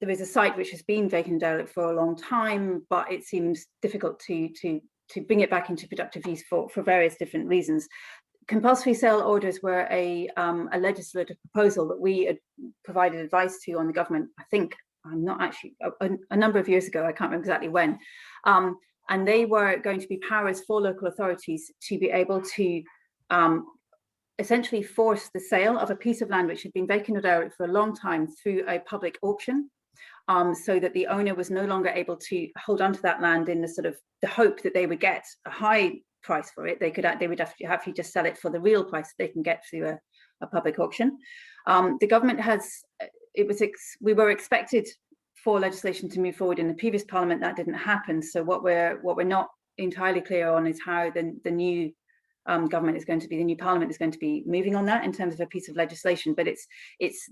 is a site which has been vacant and derelict for a long time, but it seems difficult to bring it back into productive use for various different reasons. Compulsory sale orders were a legislative proposal that we had provided advice to on the government, I think, I'm not actually, a number of years ago, I can't remember exactly when. And they were going to be powers for local authorities to be able to essentially force the sale of a piece of land which had been vacant or derelict for a long time through a public auction, so that the owner was no longer able to hold on to that land in the sort of the hope that they would get a high price for it. They would have to just sell it for the real price that they can get through a public auction. The government we were expected for legislation to move forward in the previous parliament. That didn't happen. So what we're not entirely clear on is how the new government is going to be, the new parliament is going to be moving on that in terms of a piece of legislation. But it's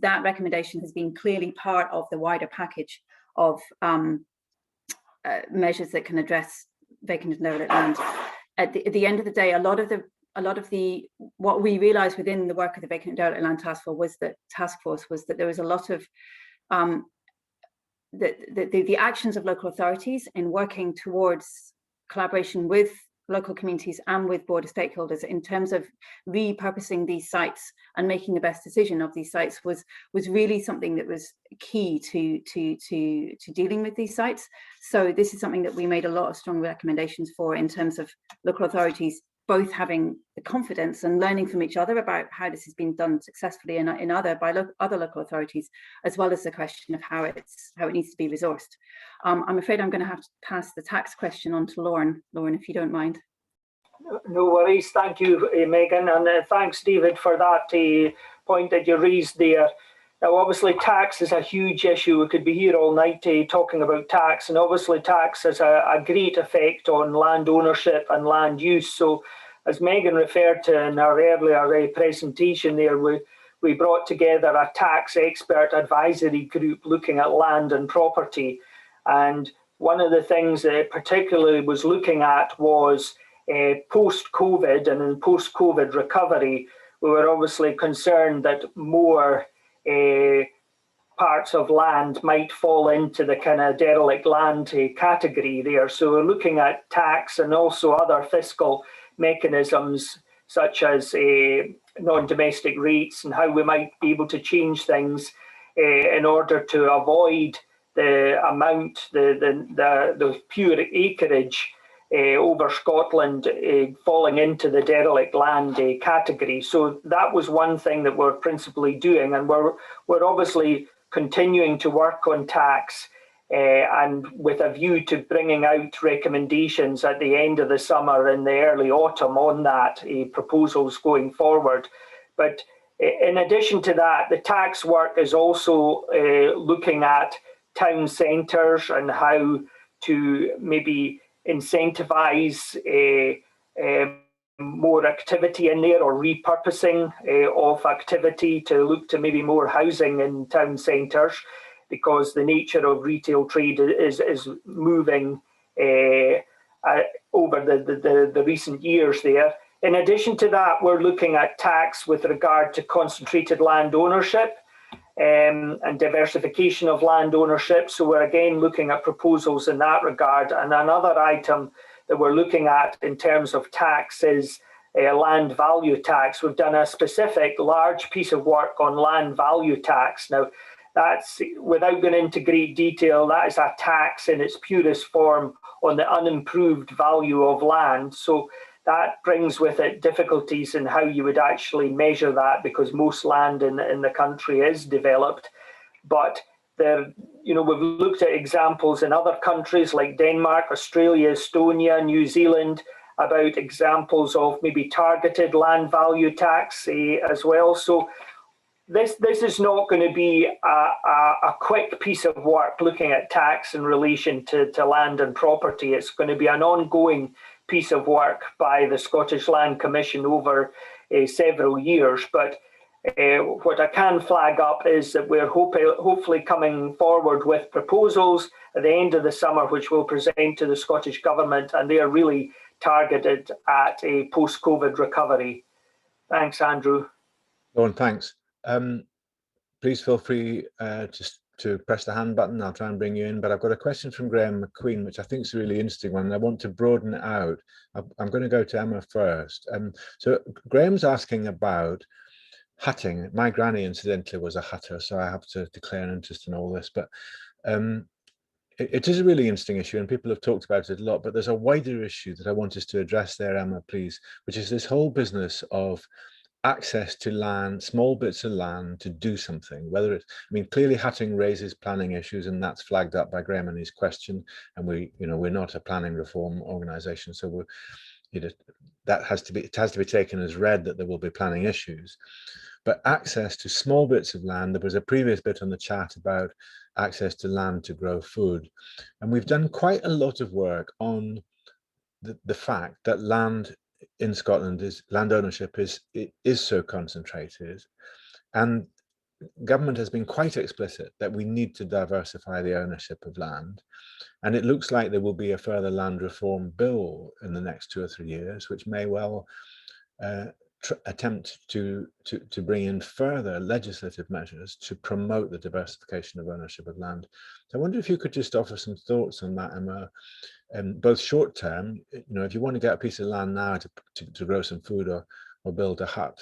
that recommendation has been clearly part of the wider package of measures that can address vacant and derelict land. At the end of the day, a lot of what we realised within the work of the Vacant and Derelict Land Task Force was that there was a lot of the actions of local authorities in working towards collaboration with local communities and with broader stakeholders in terms of repurposing these sites and making the best decision of these sites was really something that was key to dealing with these sites. So this is something that we made a lot of strong recommendations for in terms of local authorities both having the confidence and learning from each other about how this has been done successfully in other local authorities, as well as the question of how it needs to be resourced. I'm afraid I'm going to have to pass the tax question on to Lorne, if you don't mind. No worries. Thank you, Megan, and thanks, David, for that point that you raised there. Now, obviously, tax is a huge issue. We could be here all night talking about tax, and obviously tax has a great effect on land ownership and land use. So, as Megan referred to in our earlier presentation there, we brought together a tax expert advisory group looking at land and property. And one of the things that it particularly was looking at was post-COVID and in post-COVID recovery. We were obviously concerned that more parts of land might fall into the kind of derelict land category there. So we're looking at tax and also other fiscal mechanisms such as non-domestic rates and how we might be able to change things in order to avoid the amount, the pure acreage over Scotland falling into the derelict land category. So that was one thing that we're principally doing, and we're obviously continuing to work on tax and with a view to bringing out recommendations at the end of the summer and the early autumn on that, proposals going forward. But in addition to that, the tax work is also looking at town centres and how to maybe incentivise more activity in there, or repurposing of activity to look to maybe more housing in town centres, because the nature of retail trade is moving over the recent years there. In addition to that, we're looking at tax with regard to concentrated land ownership and diversification of land ownership. So we're again looking at proposals in that regard. And another item that we're looking at in terms of tax is land value tax. We've done a specific large piece of work on land value tax. Now, that's, without going into great detail, that is a tax in its purest form on the unimproved value of land. So that brings with it difficulties in how you would actually measure that, because most land in the country is developed. But there, you know, we've looked at examples in other countries like Denmark, Australia, Estonia, New Zealand, about examples of maybe targeted land value tax as well. So this is not going to be a quick piece of work looking at tax in relation to land and property. It's going to be an ongoing piece of work by the Scottish Land Commission over several years. But what I can flag up is that we're hopefully coming forward with proposals at the end of the summer, which we'll present to the Scottish Government, and they are really targeted at a post-COVID recovery. Thanks, Andrew. Lauren, thanks. Please feel free just to press the hand button. I'll try and bring you in, but I've got a question from Graham McQueen, which I think is a really interesting one. And I want to broaden it out. I'm going to go to Emma first. So Graham's asking about hutting. My granny, incidentally, was a hutter, so I have to declare an interest in all this. But it is a really interesting issue, and people have talked about it a lot. But there's a wider issue that I want us to address there, Emma, please, which is this whole business of access to land, small bits of land to do something, whether it's, I mean, clearly hutting raises planning issues, and that's flagged up by Graham in his question. And we're not a planning reform organisation, so it has to be taken as read that there will be planning issues. But access to small bits of land, there was a previous bit on the chat about access to land to grow food. And we've done quite a lot of work on the fact that land in Scotland land ownership is so concentrated, and government has been quite explicit that we need to diversify the ownership of land. And it looks like there will be a further land reform bill in the next 2 or 3 years, which may well attempt to bring in further legislative measures to promote the diversification of ownership of land. So I wonder if you could just offer some thoughts on that, Emma, both short term, if you want to get a piece of land now to grow some food or build a hut,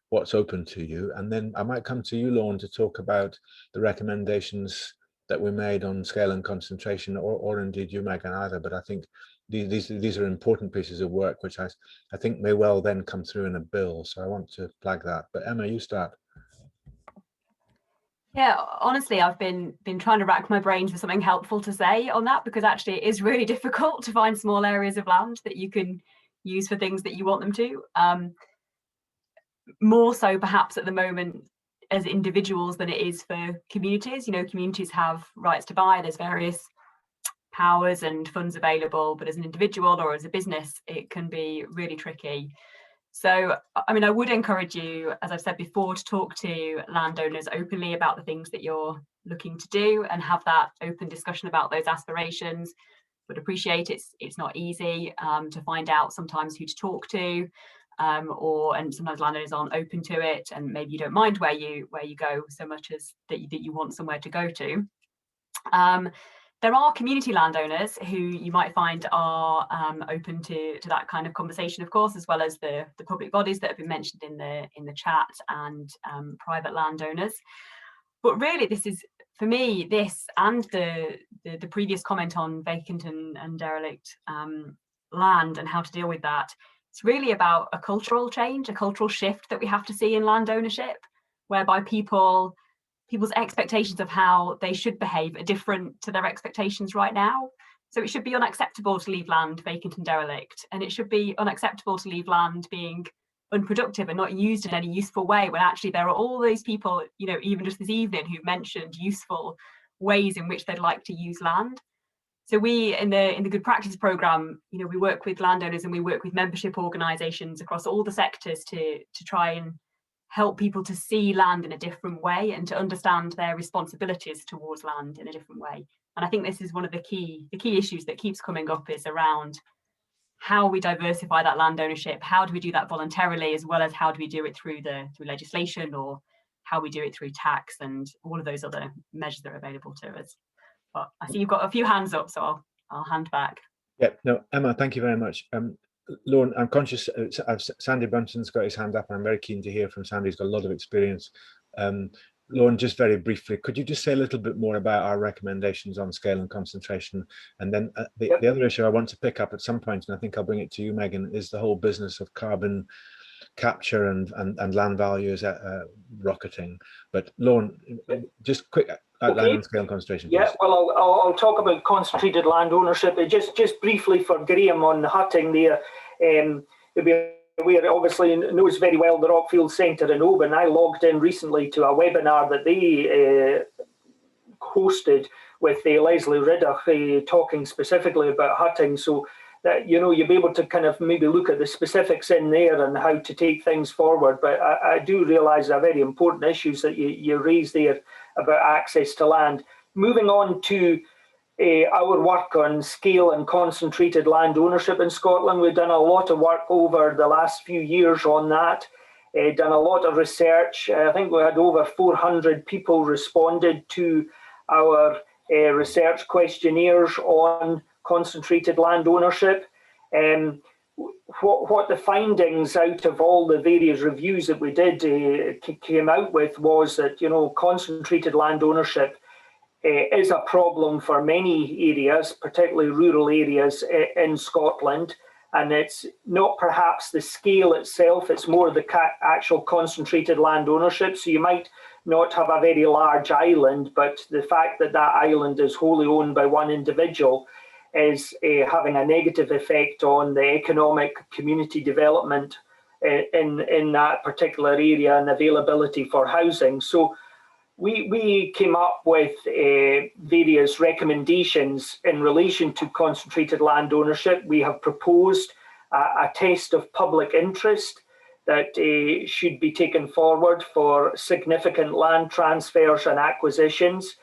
what's open to you? And then I might come to you, Lauren, to talk about the recommendations that we made on scale and concentration, or indeed you, Megan, either. But I think these are important pieces of work, which I think may well then come through in a bill. So I want to flag that. But Emma, you start. Yeah, honestly, I've been trying to rack my brains for something helpful to say on that, because actually it is really difficult to find small areas of land that you can use for things that you want them to. More so perhaps at the moment as individuals than it is for communities. Communities have rights to buy, there's various powers and funds available, but as an individual or as a business, it can be really tricky. So, I mean, I would encourage you, as I've said before, to talk to landowners openly about the things that you're looking to do and have that open discussion about those aspirations. Would appreciate it's not easy to find out sometimes who to talk to. and sometimes landowners aren't open to it, and maybe you don't mind where you go so much as that you want somewhere to go to. There are community landowners who you might find are open to that kind of conversation, of course, as well as the public bodies that have been mentioned in the chat, and private landowners. But really, this is, for me, this and the previous comment on vacant and derelict land and how to deal with that, it's really about a cultural change, a cultural shift that we have to see in land ownership, whereby people's expectations of how they should behave are different to their expectations right now. So it should be unacceptable to leave land vacant and derelict, and it should be unacceptable to leave land being unproductive and not used in any useful way, when actually there are all those people, you know, even just this evening, who mentioned useful ways in which they'd like to use land. So we, in the Good Practice programme, you know, we work with landowners and we work with membership organisations across all the sectors to try and help people to see land in a different way and to understand their responsibilities towards land in a different way. And I think this is one of the key issues that keeps coming up, is around how we diversify that land ownership. How do we do that voluntarily, as well as how do we do it through legislation, or how we do it through tax and all of those other measures that are available to us. But I see you've got a few hands up, so I'll hand back. Yeah, no, Emma, thank you very much. Lauren, I'm conscious Sandy Brunton's got his hand up, and I'm very keen to hear from Sandy. He's got a lot of experience. Lauren, just very briefly, could you just say a little bit more about our recommendations on scale and concentration? And then the other issue I want to pick up at some point, and I think I'll bring it to you, Megan, is the whole business of carbon capture and land values rocketing. But Lauren, just quick outline on scale and concentration. Yeah, please. well, I'll talk about concentrated land ownership. Just briefly for Graham on the hutting there. We obviously knows very well the Rockfield Centre in Oban. I logged in recently to a webinar that they hosted with Leslie Riddoch talking specifically about hutting, so that, you know, you'll be able to kind of maybe look at the specifics in there and how to take things forward. But I do realise are very important issues that you raise there about access to land. Moving on to our work on scale and concentrated land ownership in Scotland. We've done a lot of work over the last few years on that, done a lot of research. I think we had over 400 people responded to our research questionnaires on concentrated land ownership. What the findings out of all the various reviews that we did came out with was that, you know, concentrated land ownership is a problem for many areas, particularly rural areas in Scotland. And it's not perhaps the scale itself, it's more the actual concentrated land ownership. So you might not have a very large island, but the fact that that island is wholly owned by one individual is having a negative effect on the economic community development in that particular area and availability for housing. So we came up with various recommendations in relation to concentrated land ownership. We have proposed a test of public interest that should be taken forward for significant land transfers and acquisitions.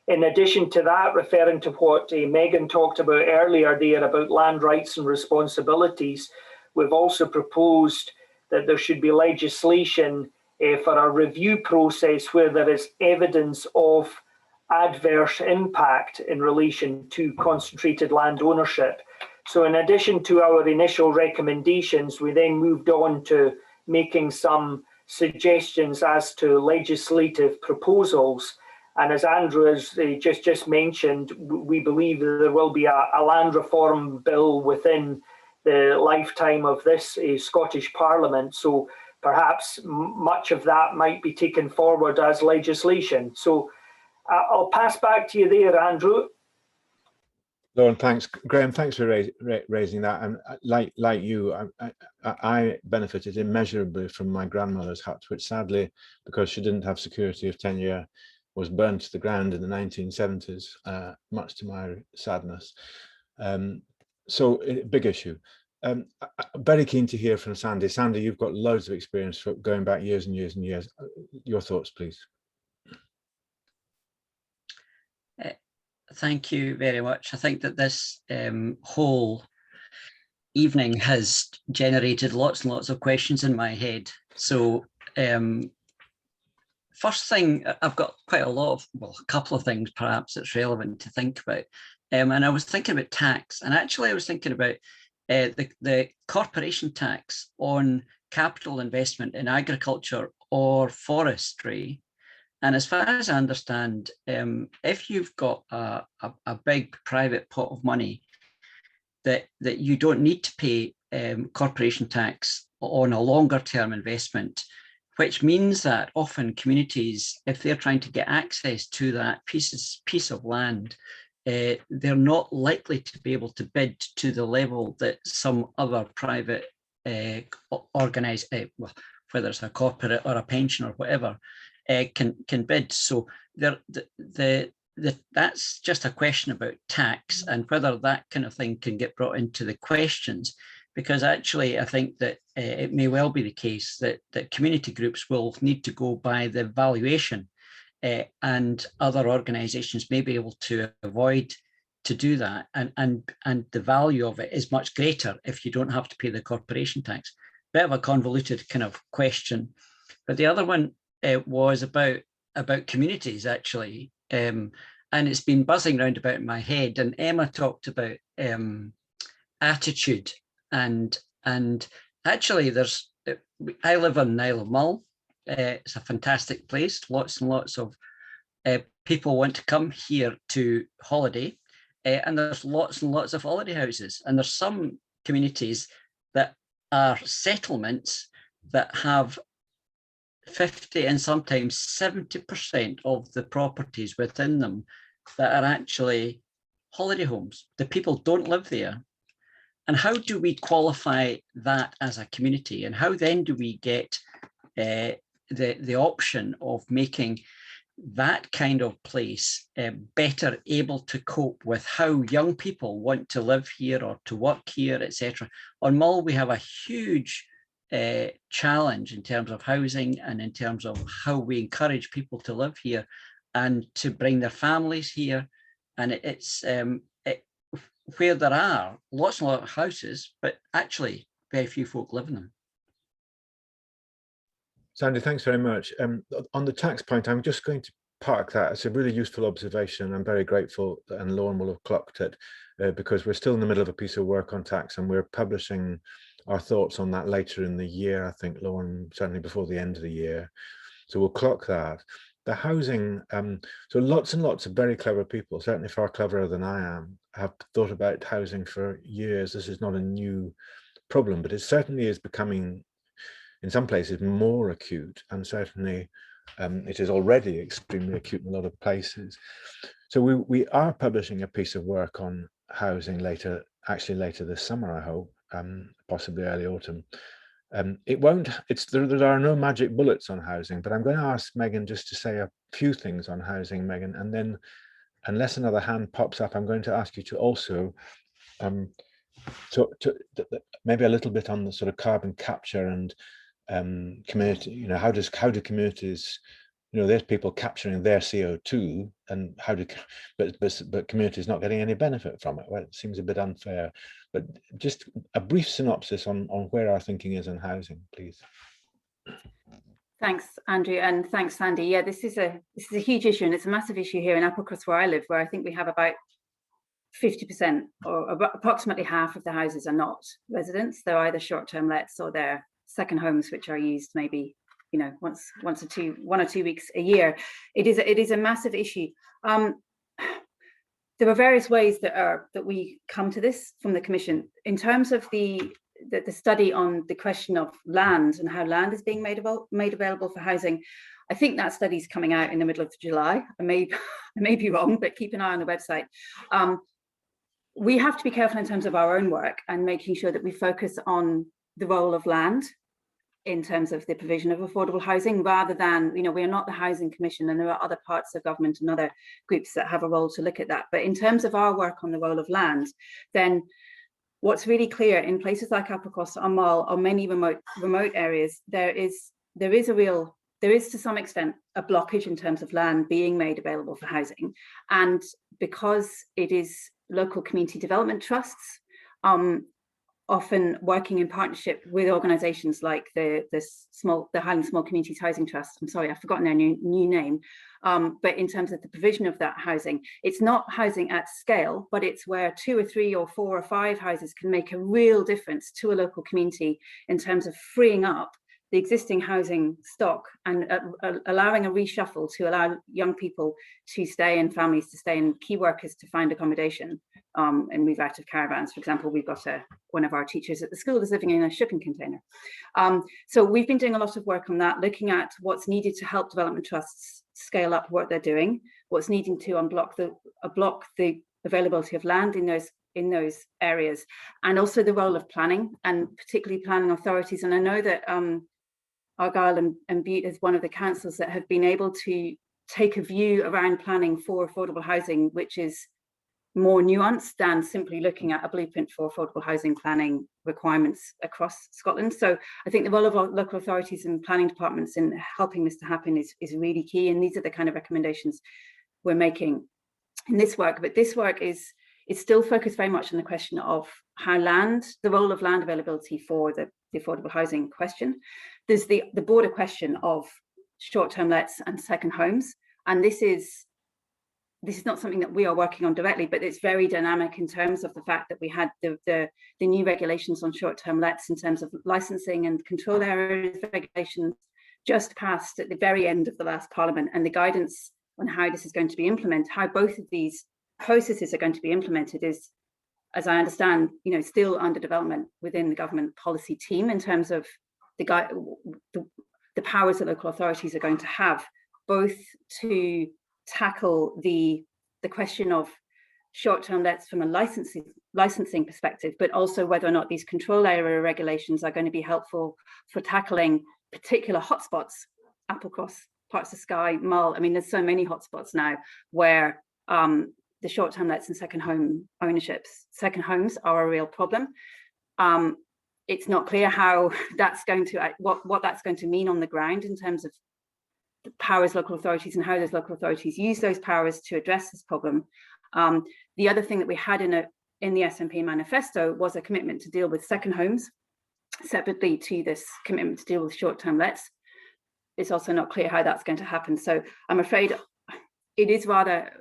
In addition to that, referring to what Megan talked about earlier there about land rights and responsibilities, we've also proposed that there should be legislation for a review process where there is evidence of adverse impact in relation to concentrated land ownership. So in addition to our initial recommendations, we then moved on to making some suggestions as to legislative proposals. And as Andrew has just mentioned, we believe that there will be a land reform bill within the lifetime of this Scottish Parliament. So perhaps much of that might be taken forward as legislation. So I'll pass back to you there, Andrew. Lauren, thanks. Graham, thanks for raising that. And like you, I benefited immeasurably from my grandmother's hut, which sadly, because she didn't have security of tenure, was burnt to the ground in the 1970s, much to my sadness. So big issue. Very keen to hear from Sandy. Sandy, you've got loads of experience for going back years and years and years. Your thoughts, please. Thank you very much. I think that this whole evening has generated lots and lots of questions in my head. So first thing, I've got quite a lot of, well, a couple of things perhaps that's relevant to think about. And I was thinking about tax, and actually I was thinking about the corporation tax on capital investment in agriculture or forestry. And as far as I understand, if you've got a big private pot of money, that you don't need to pay corporation tax on a longer term investment, which means that often communities, if they're trying to get access to that piece of land, they're not likely to be able to bid to the level that some other private organised, well, whether it's a corporate or a pension or whatever, can bid. So that's just a question about tax and whether that kind of thing can get brought into the questions, because actually I think that it may well be the case that community groups will need to go by the valuation, and other organisations may be able to avoid to do that, and the value of it is much greater if you don't have to pay the corporation tax. Bit of a convoluted kind of question, but the other one was about communities actually, and it's been buzzing around about in my head. And Emma talked about attitude, and actually I live on the Isle of Mull. It's a fantastic place. Lots and lots of people want to come here to holiday, and there's lots and lots of holiday houses. And there's some communities that are settlements that have 50 and sometimes 70% of the properties within them that are actually holiday homes. The people don't live there. And how do we qualify that as a community? And how then do we get the option of making that kind of place better able to cope with how young people want to live here or to work here, etc. On Mull, we have a huge challenge in terms of housing and in terms of how we encourage people to live here and to bring their families here. And it's where there are lots and lots of houses, but actually very few folk live in them. Sandy, thanks very much. On the tax point, I'm just going to park that. It's a really useful observation. I'm very grateful, and Lauren will have clocked it, because we're still in the middle of a piece of work on tax, and we're publishing our thoughts on that later in the year, I think, Lauren, certainly before the end of the year. So we'll clock that. The housing, so lots and lots of very clever people, certainly far cleverer than I am, have thought about housing for years. This is not a new problem, but it certainly is becoming, in some places, more acute, and certainly it is already extremely acute in a lot of places. So we are publishing a piece of work on housing later this summer, I hope, possibly early autumn. There are no magic bullets on housing, but I'm going to ask Megan just to say a few things on housing, Megan, and then, unless another hand pops up, I'm going to ask you to also maybe a little bit on the sort of carbon capture and community. You know, how do communities, you know, there's people capturing their CO2, and how do, but communities not getting any benefit from it? Well, it seems a bit unfair. But just a brief synopsis on where our thinking is on housing, please. Thanks, Andrew, and thanks, Sandy. Yeah, this is a huge issue, and it's a massive issue here in Applecross, where I live, where I think we have about 50% or approximately half of the houses are not residents. They're either short-term lets or they're second homes, which are used maybe, you know, one or two weeks a year. It is a massive issue. There are various ways that we come to this from the Commission in terms of the study on the question of land and how land is being made available for housing. I think that study is coming out in the middle of July. I may be wrong, but keep an eye on the website. We have to be careful in terms of our own work and making sure that we focus on the role of land in terms of the provision of affordable housing, rather than, you know, we are not the Housing Commission, and there are other parts of government and other groups that have a role to look at that. But in terms of our work on the role of land, then what's really clear in places like Applecross or Mull or many remote areas, there is to some extent a blockage in terms of land being made available for housing. And because it is local community development trusts, often working in partnership with organisations like the Highland Small Communities Housing Trust. I'm sorry, I've forgotten their new name. But in terms of the provision of that housing, it's not housing at scale, but it's where 2 or 3 or 4 or 5 houses can make a real difference to a local community in terms of freeing up the existing housing stock and allowing a reshuffle to allow young people to stay and families to stay and key workers to find accommodation and move out of caravans. For example, we've got one of our teachers at the school is living in a shipping container. So we've been doing a lot of work on that, looking at what's needed to help development trusts scale up what they're doing, what's needing to unblock the availability of land in those areas, and also the role of planning, and particularly planning authorities. And I know that Argyll and Bute is one of the councils that have been able to take a view around planning for affordable housing, which is more nuanced than simply looking at a blueprint for affordable housing planning requirements across Scotland. So I think the role of our local authorities and planning departments in helping this to happen is really key. And these are the kind of recommendations we're making in this work. But this work is still focused very much on the question of how the role of land availability for the affordable housing question. There's the broader question of short-term lets and second homes. And this is not something that we are working on directly, but it's very dynamic in terms of the fact that we had the new regulations on short-term lets in terms of licensing and control areas regulations just passed at the very end of the last Parliament, and the guidance on how this is going to be implemented, how both of these processes are going to be implemented is, as I understand, still under development within the government policy team in terms of the powers that local authorities are going to have, both to tackle the question of short-term lets from a licensing perspective, but also whether or not these control area regulations are going to be helpful for tackling particular hotspots, Applecross, parts of Skye, Mull. I mean, there's so many hotspots now where the short-term lets and second home ownerships, second homes are a real problem. It's not clear how that's going to, what that's going to mean on the ground in terms of the powers local authorities and how those local authorities use those powers to address this problem. The other thing that we had in the SNP manifesto was a commitment to deal with second homes separately to this commitment to deal with short-term lets. It's also not clear how that's going to happen. So I'm afraid it is rather,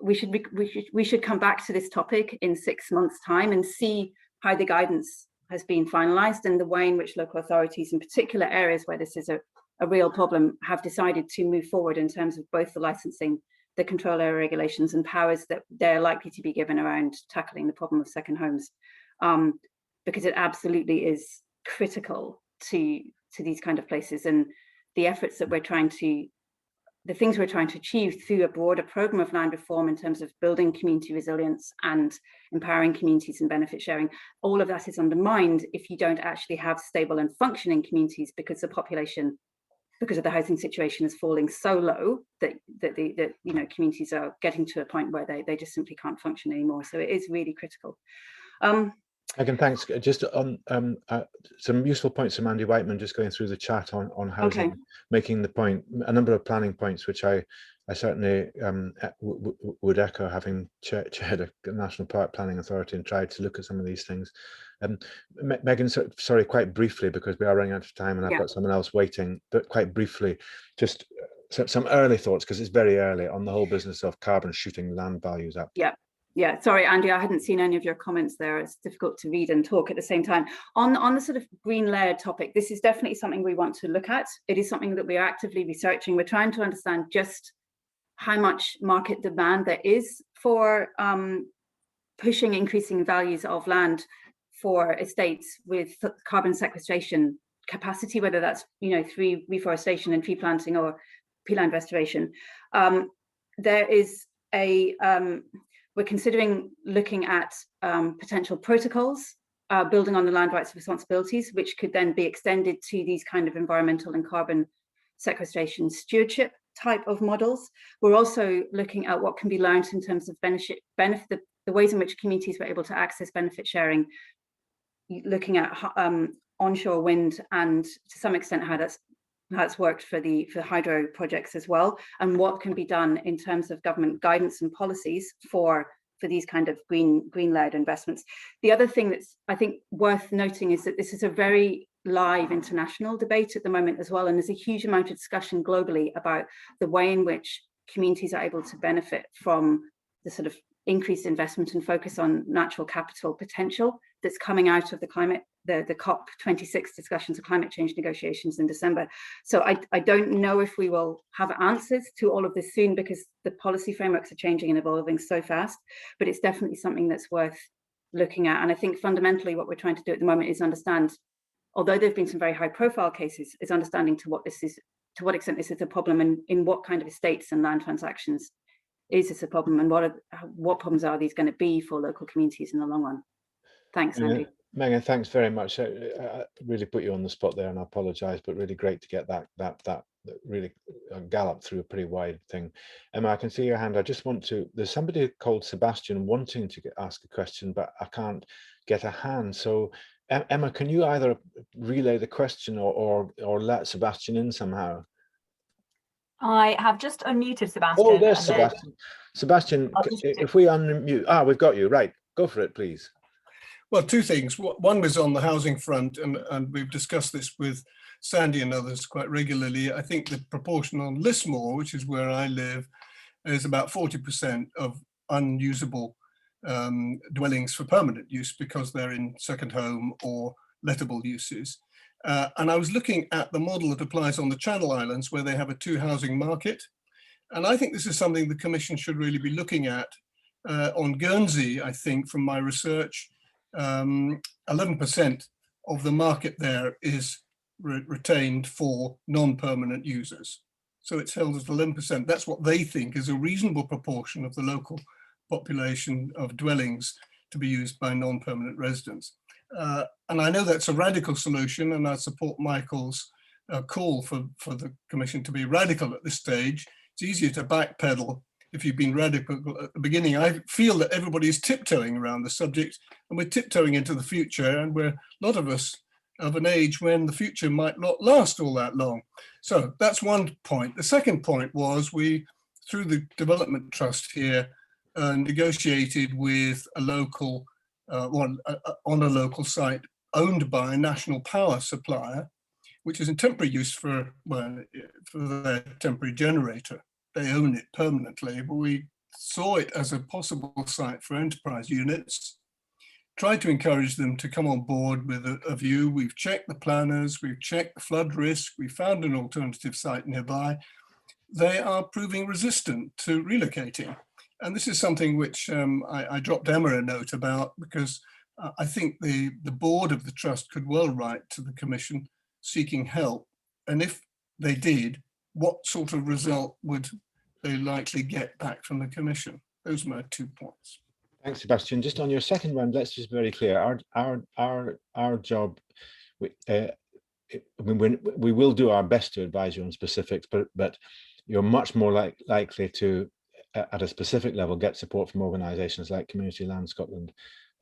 we should come back to this topic in 6 months' time and see how the guidance has been finalised and the way in which local authorities in particular areas where this is a real problem have decided to move forward in terms of both the licensing, the control area regulations and powers that they're likely to be given around tackling the problem of second homes, because it absolutely is critical to these kind of places, and the efforts that the things we're trying to achieve through a broader programme of land reform in terms of building community resilience and empowering communities and benefit sharing, all of that is undermined if you don't actually have stable and functioning communities, because the population, because of the housing situation, is falling so low that communities are getting to a point where they just simply can't function anymore. So it is really critical. Megan, thanks. Just on some useful points from Andy Whiteman, just going through the chat on housing, okay, making the point, a number of planning points, which I certainly would echo, having chaired a National Park Planning Authority and tried to look at some of these things. Megan, sorry, quite briefly, because we are running out of time and I've got someone else waiting, but quite briefly, just some early thoughts, because it's very early, on the whole business of carbon shooting land values up. Yeah, sorry, Andy, I hadn't seen any of your comments there. It's difficult to read and talk at the same time. On the sort of green layered topic, this is definitely something we want to look at. It is something that we are actively researching. We're trying to understand just how much market demand there is for pushing increasing values of land for estates with carbon sequestration capacity, whether that's through reforestation and tree planting or peatland restoration. There is we're considering looking at potential protocols, building on the land rights responsibilities, which could then be extended to these kind of environmental and carbon sequestration stewardship type of models. We're also looking at what can be learned in terms of the ways in which communities were able to access benefit sharing, looking at onshore wind and to some extent how that's worked for hydro projects as well, and what can be done in terms of government guidance and policies for these kind of green-led investments. The other thing that's, I think, worth noting is that this is a very live international debate at the moment as well, and there's a huge amount of discussion globally about the way in which communities are able to benefit from the sort of increased investment and focus on natural capital potential that's coming out of the COP26 discussions of climate change negotiations in December. So I don't know if we will have answers to all of this soon, because the policy frameworks are changing and evolving so fast, but it's definitely something that's worth looking at. And I think fundamentally what we're trying to do at the moment is understand, although there have been some very high profile cases, is understanding to what extent this is a problem, and in what kind of estates and land transactions is this a problem, and what problems are these going to be for local communities in the long run. Thanks, Andrew. Megan, thanks very much. I really put you on the spot there, and I apologise, but really great to get that really gallop through a pretty wide thing. Emma, I can see your hand. I just want to, there's somebody called Sebastian wanting to ask a question, but I can't get a hand. So Emma, can you either relay the question or let Sebastian in somehow? I have just unmuted Sebastian. Oh, there's Sebastian. Sebastian, if we unmute, we've got you. Right, go for it, please. Well, two things. One was on the housing front, and we've discussed this with Sandy and others quite regularly. I think the proportion on Lismore, which is where I live, is about 40% of unusable dwellings for permanent use because they're in second home or lettable uses. And I was looking at the model that applies on the Channel Islands, where they have a two-housing market. And I think this is something the Commission should really be looking at. On Guernsey, I think, from my research, 11% of the market there is retained for non-permanent users. So it's held at 11%. That's what they think is a reasonable proportion of the local population of dwellings to be used by non-permanent residents. And I know that's a radical solution, and I support Michael's call for the Commission to be radical at this stage. It's easier to backpedal if you've been radical at the beginning. I feel that everybody is tiptoeing around the subject, and we're tiptoeing into the future, and we're a lot of us of an age when the future might not last all that long. So that's one point. The second point was we, through the Development Trust here, negotiated with a local, on a local site owned by a national power supplier, which is in temporary use for their temporary generator. They own it permanently, but we saw it as a possible site for enterprise units, tried to encourage them to come on board with a view. We've checked the planners, we've checked the flood risk, we found an alternative site nearby. They are proving resistant to relocating. And this is something which I dropped Emma a note about, because I think the board of the trust could well write to the Commission seeking help. And if they did, what sort of result would they likely get back from the Commission? Those are my 2 points. Thanks, Sebastian. Just on your second one, let's just be very clear. Our job, we will do our best to advise you on specifics, but you're much more likely to, at a specific level, get support from organisations like Community Land Scotland.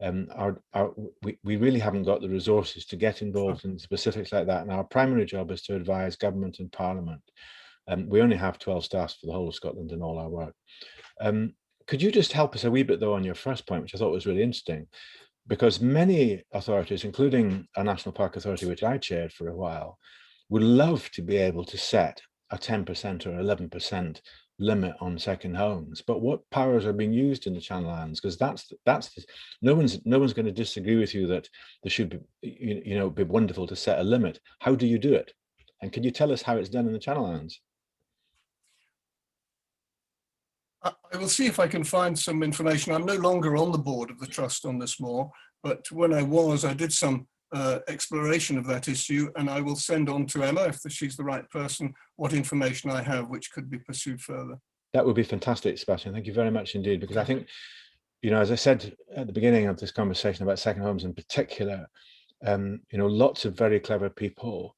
We really haven't got the resources to get involved in specifics like that, and our primary job is to advise government and Parliament. We only have 12 staff for the whole of Scotland in all our work. Could you just help us a wee bit though on your first point, which I thought was really interesting, because many authorities, including a National Park Authority, which I chaired for a while, would love to be able to set a 10% or 11% limit on second homes, but what powers are being used in the Channel Islands? Because no one's going to disagree with you that there should be, be wonderful to set a limit. How do you do it? And can you tell us how it's done in the Channel Islands? I will see if I can find some information. I'm no longer on the board of the trust on this more, but when I was, I did some exploration of that issue, and I will send on to Emma, if she's the right person, what information I have which could be pursued further. That would be fantastic, Sebastian. Thank you very much indeed, because I think, as I said at the beginning of this conversation about second homes in particular, lots of very clever people,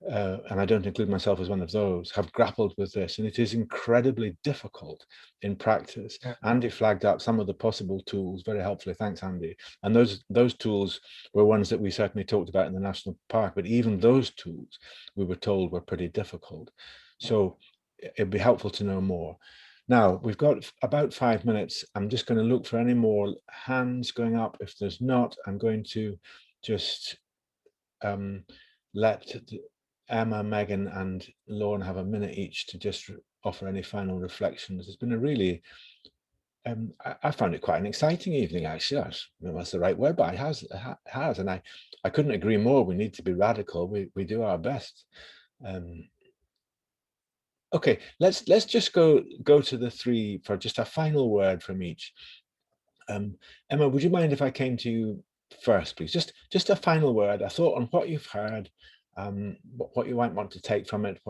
and I don't include myself as one of those, have grappled with this, and it is incredibly difficult in practice. Yeah. Andy flagged up some of the possible tools very helpfully. Thanks, Andy. And those tools were ones that we certainly talked about in the National Park, but even those tools we were told were pretty difficult. So it'd be helpful to know more. Now, we've got about 5 minutes. I'm just going to look for any more hands going up. If there's not, I'm going to just let Emma, Megan and Lauren have a minute each to just offer any final reflections. It's been a really, I found it quite an exciting evening, actually. That's the right word, but it has. And I couldn't agree more. We need to be radical. We do our best. Okay, let's just go to the three for just a final word from each. Emma, would you mind if I came to you first, please? Just a final word, a thought on what you've heard, what you might want to take from it,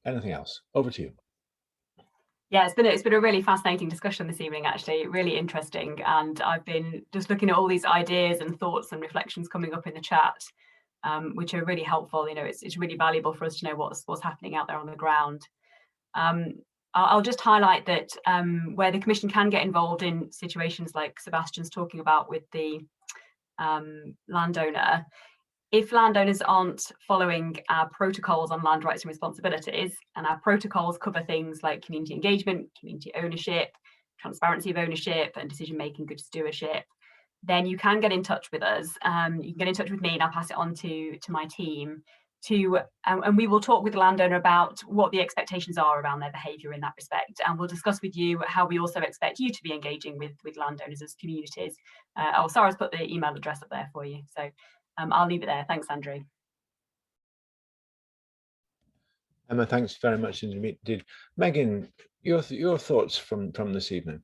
anything else. Over to you. Yeah, it's been a really fascinating discussion this evening, actually, really interesting. And I've been just looking at all these ideas and thoughts and reflections coming up in the chat, which are really helpful. You know, it's really valuable for us to know what's happening out there on the ground. I'll just highlight that where the Commission can get involved in situations like Sebastian's talking about with the landowner, if landowners aren't following our protocols on land rights and responsibilities, and our protocols cover things like community engagement, community ownership, transparency of ownership and decision-making, good stewardship, then you can get in touch with us. You can get in touch with me and I'll pass it on to my team and we will talk with the landowner about what the expectations are around their behaviour in that respect, and we'll discuss with you how we also expect you to be engaging with landowners as communities. Sarah's put the email address up there for you, so I'll leave it there. Thanks, Andrew. Emma, thanks very much indeed. Megan, your thoughts from this evening.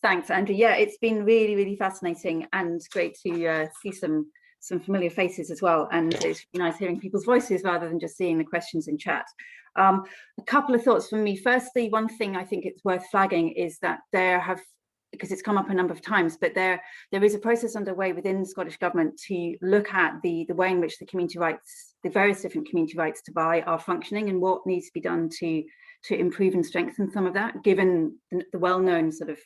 Thanks, Andrew. Yeah, it's been really fascinating and great to see some familiar faces as well, and it's nice hearing people's voices rather than just seeing the questions in chat. A couple of thoughts from me. Firstly, one thing I think it's worth flagging is that because it's come up a number of times, but there is a process underway within the Scottish Government to look at the way in which the various different community rights to buy are functioning and what needs to be done to improve and strengthen some of that, given the well-known sort of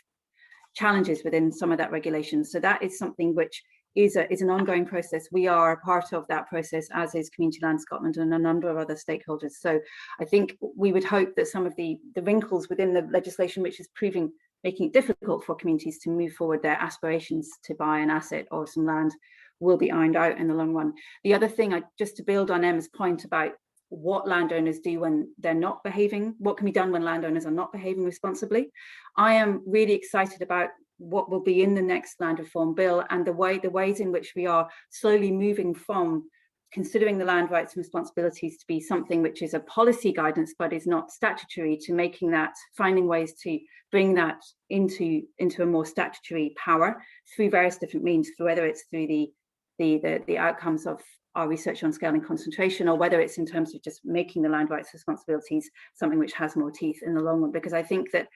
challenges within some of that regulation. So that is something which is an ongoing process. We are a part of that process, as is Community Land Scotland and a number of other stakeholders. So I think we would hope that some of the wrinkles within the legislation, which is making it difficult for communities to move forward their aspirations to buy an asset or some land, will be ironed out in the long run. The other thing, just to build on Emma's point about what landowners do when they're not behaving, what can be done when landowners are not behaving responsibly. I am really excited about what will be in the next land reform bill and the ways in which we are slowly moving from considering the land rights and responsibilities to be something which is a policy guidance but is not statutory, to finding ways to bring that into a more statutory power through various different means, whether it's through the outcomes of our research on scale and concentration, or whether it's in terms of just making the land rights responsibilities something which has more teeth in the long run. Because I think that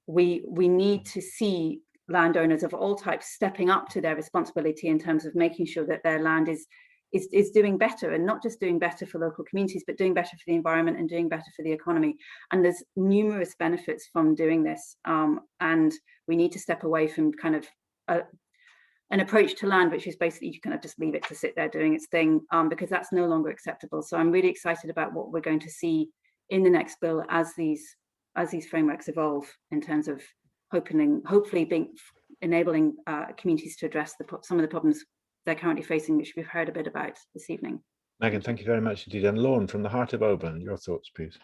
we need to see landowners of all types stepping up to their responsibility in terms of making sure that their land is doing better, and not just doing better for local communities, but doing better for the environment and doing better for the economy. And there's numerous benefits from doing this, and we need to step away from kind of an approach to land which is basically you kind of just leave it to sit there doing its thing, because that's no longer acceptable. So I'm really excited about what we're going to see in the next bill as these frameworks evolve, in terms of hopefully enabling communities to address some of the problems they're currently facing, which we've heard a bit about this evening. Megan, thank you very much indeed. And Lauren, from the heart of Oban, your thoughts, please.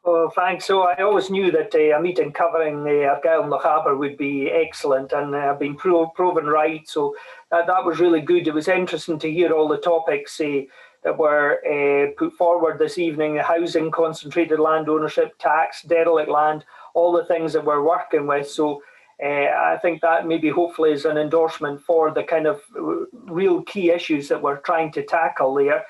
Oh, thanks. So I always knew that a meeting covering Argyll Lochaber would be excellent, and I've been proven right. So that was really good. It was interesting to hear all the topics that were put forward this evening: housing, concentrated land ownership, tax, derelict land, all the things that we're working with. So I think that maybe hopefully is an endorsement for the kind of real key issues that we're trying to tackle there.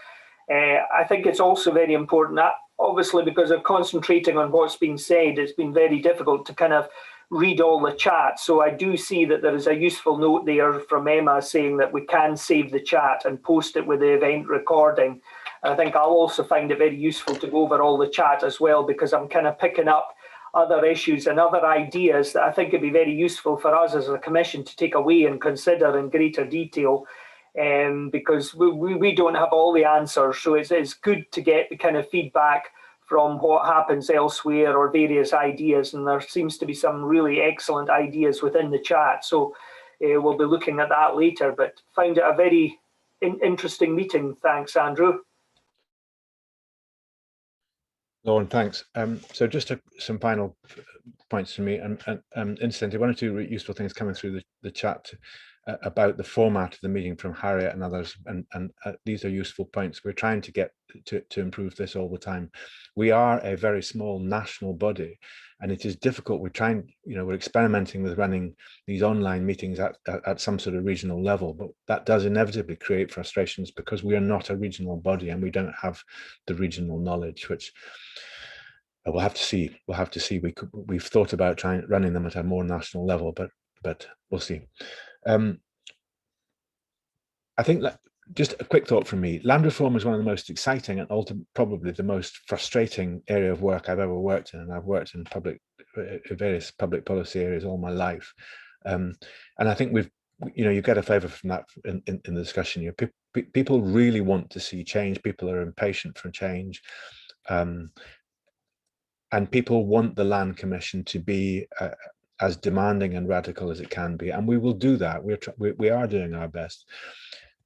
I think it's also very important that, obviously, because of concentrating on what's been said, it's been very difficult to kind of read all the chat. So I do see that there is a useful note there from Emma saying that we can save the chat and post it with the event recording. And I think I'll also find it very useful to go over all the chat as well, because I'm kind of picking up other issues and other ideas that I think would be very useful for us as a commission to take away and consider in greater detail. Because we don't have all the answers, so it's good to get the kind of feedback from what happens elsewhere or various ideas, and there seems to be some really excellent ideas within the chat. So we'll be looking at that later, but found it a very interesting meeting. Thanks, Andrew. Lauren, thanks. So just some final points from me, and incidentally, one or two useful things coming through the chat about the format of the meeting from Harriet and others, and these are useful points. We're trying to get to improve this all the time. We are a very small national body, and it is difficult. We're trying, we're experimenting with running these online meetings at some sort of regional level, but that does inevitably create frustrations because we are not a regional body and we don't have the regional knowledge, which we'll have to see. We'll have to see. We've thought about running them at a more national level, but we'll see. I think that just a quick thought from me. Land reform is one of the most exciting and probably the most frustrating area of work I've ever worked in, and I've worked in various public policy areas all my life. And I think you get a flavour from that in the discussion here. People really want to see change. People are impatient for change. And people want the Land Commission to be as demanding and radical as it can be, and we will do that. We are doing our best.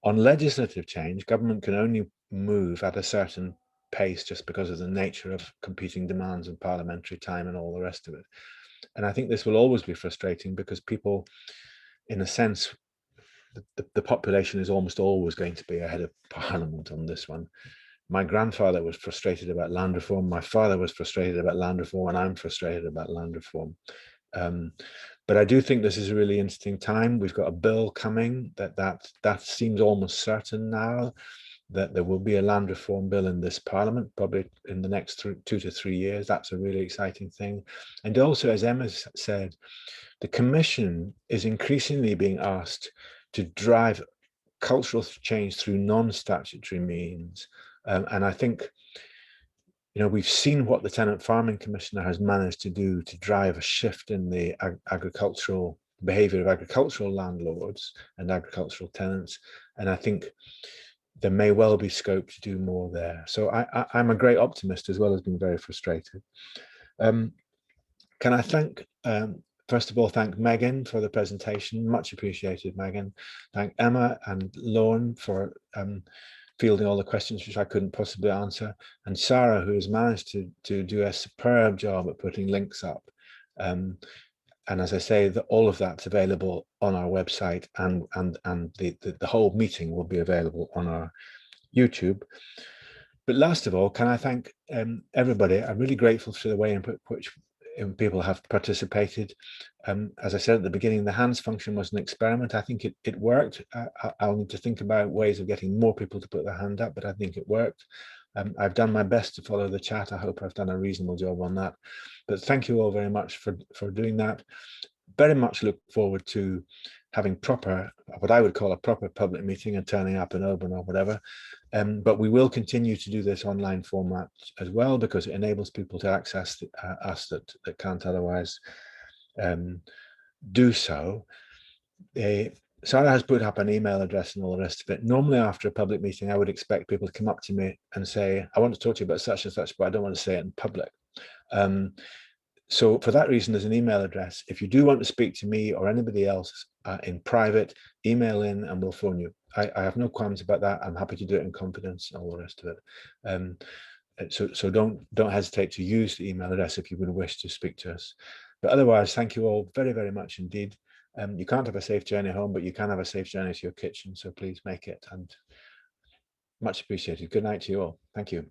On legislative change, government can only move at a certain pace just because of the nature of competing demands and parliamentary time and all the rest of it. And I think this will always be frustrating because people, in a sense, the population is almost always going to be ahead of Parliament on this one. My grandfather was frustrated about land reform. My father was frustrated about land reform, and I'm frustrated about land reform. But I do think this is a really interesting time. We've got a bill coming that seems almost certain now, that there will be a land reform bill in this Parliament, probably in the next 2 to 3 years. That's a really exciting thing. And also, as Emma said, the Commission is increasingly being asked to drive cultural change through non-statutory means. And I think, we've seen what the Tenant Farming Commissioner has managed to do to drive a shift in the agricultural behaviour of agricultural landlords and agricultural tenants. And I think there may well be scope to do more there. So I'm a great optimist as well as being very frustrated. Can I first of all, thank Megan for the presentation. Much appreciated, Megan. Thank Emma and Lauren for fielding all the questions which I couldn't possibly answer, and Sarah, who has managed to do a superb job at putting links up. And as I say, all of that's available on our website, and the whole meeting will be available on our YouTube. But last of all, can I thank everybody? I'm really grateful for the way in which people have participated. As I said at the beginning, the hands function was an experiment. I think it worked. I'll need to think about ways of getting more people to put their hand up, but I think it worked. I've done my best to follow the chat. I hope I've done a reasonable job on that. But thank you all very much for doing that. Very much look forward to having what I would call a proper public meeting and turning up in Oban or whatever. But we will continue to do this online format as well, because it enables people to access us that can't otherwise do so. Sarah has put up an email address and all the rest of it. Normally after a public meeting, I would expect people to come up to me and say, I want to talk to you about such and such, but I don't want to say it in public. So for that reason, there's an email address. If you do want to speak to me or anybody else in private, email in and we'll phone you. I have no qualms about that. I'm happy to do it in confidence and all the rest of it. So don't hesitate to use the email address if you would wish to speak to us. But otherwise, thank you all very, very much indeed. You can't have a safe journey home, but you can have a safe journey to your kitchen. So please make it, and much appreciated. Good night to you all. Thank you.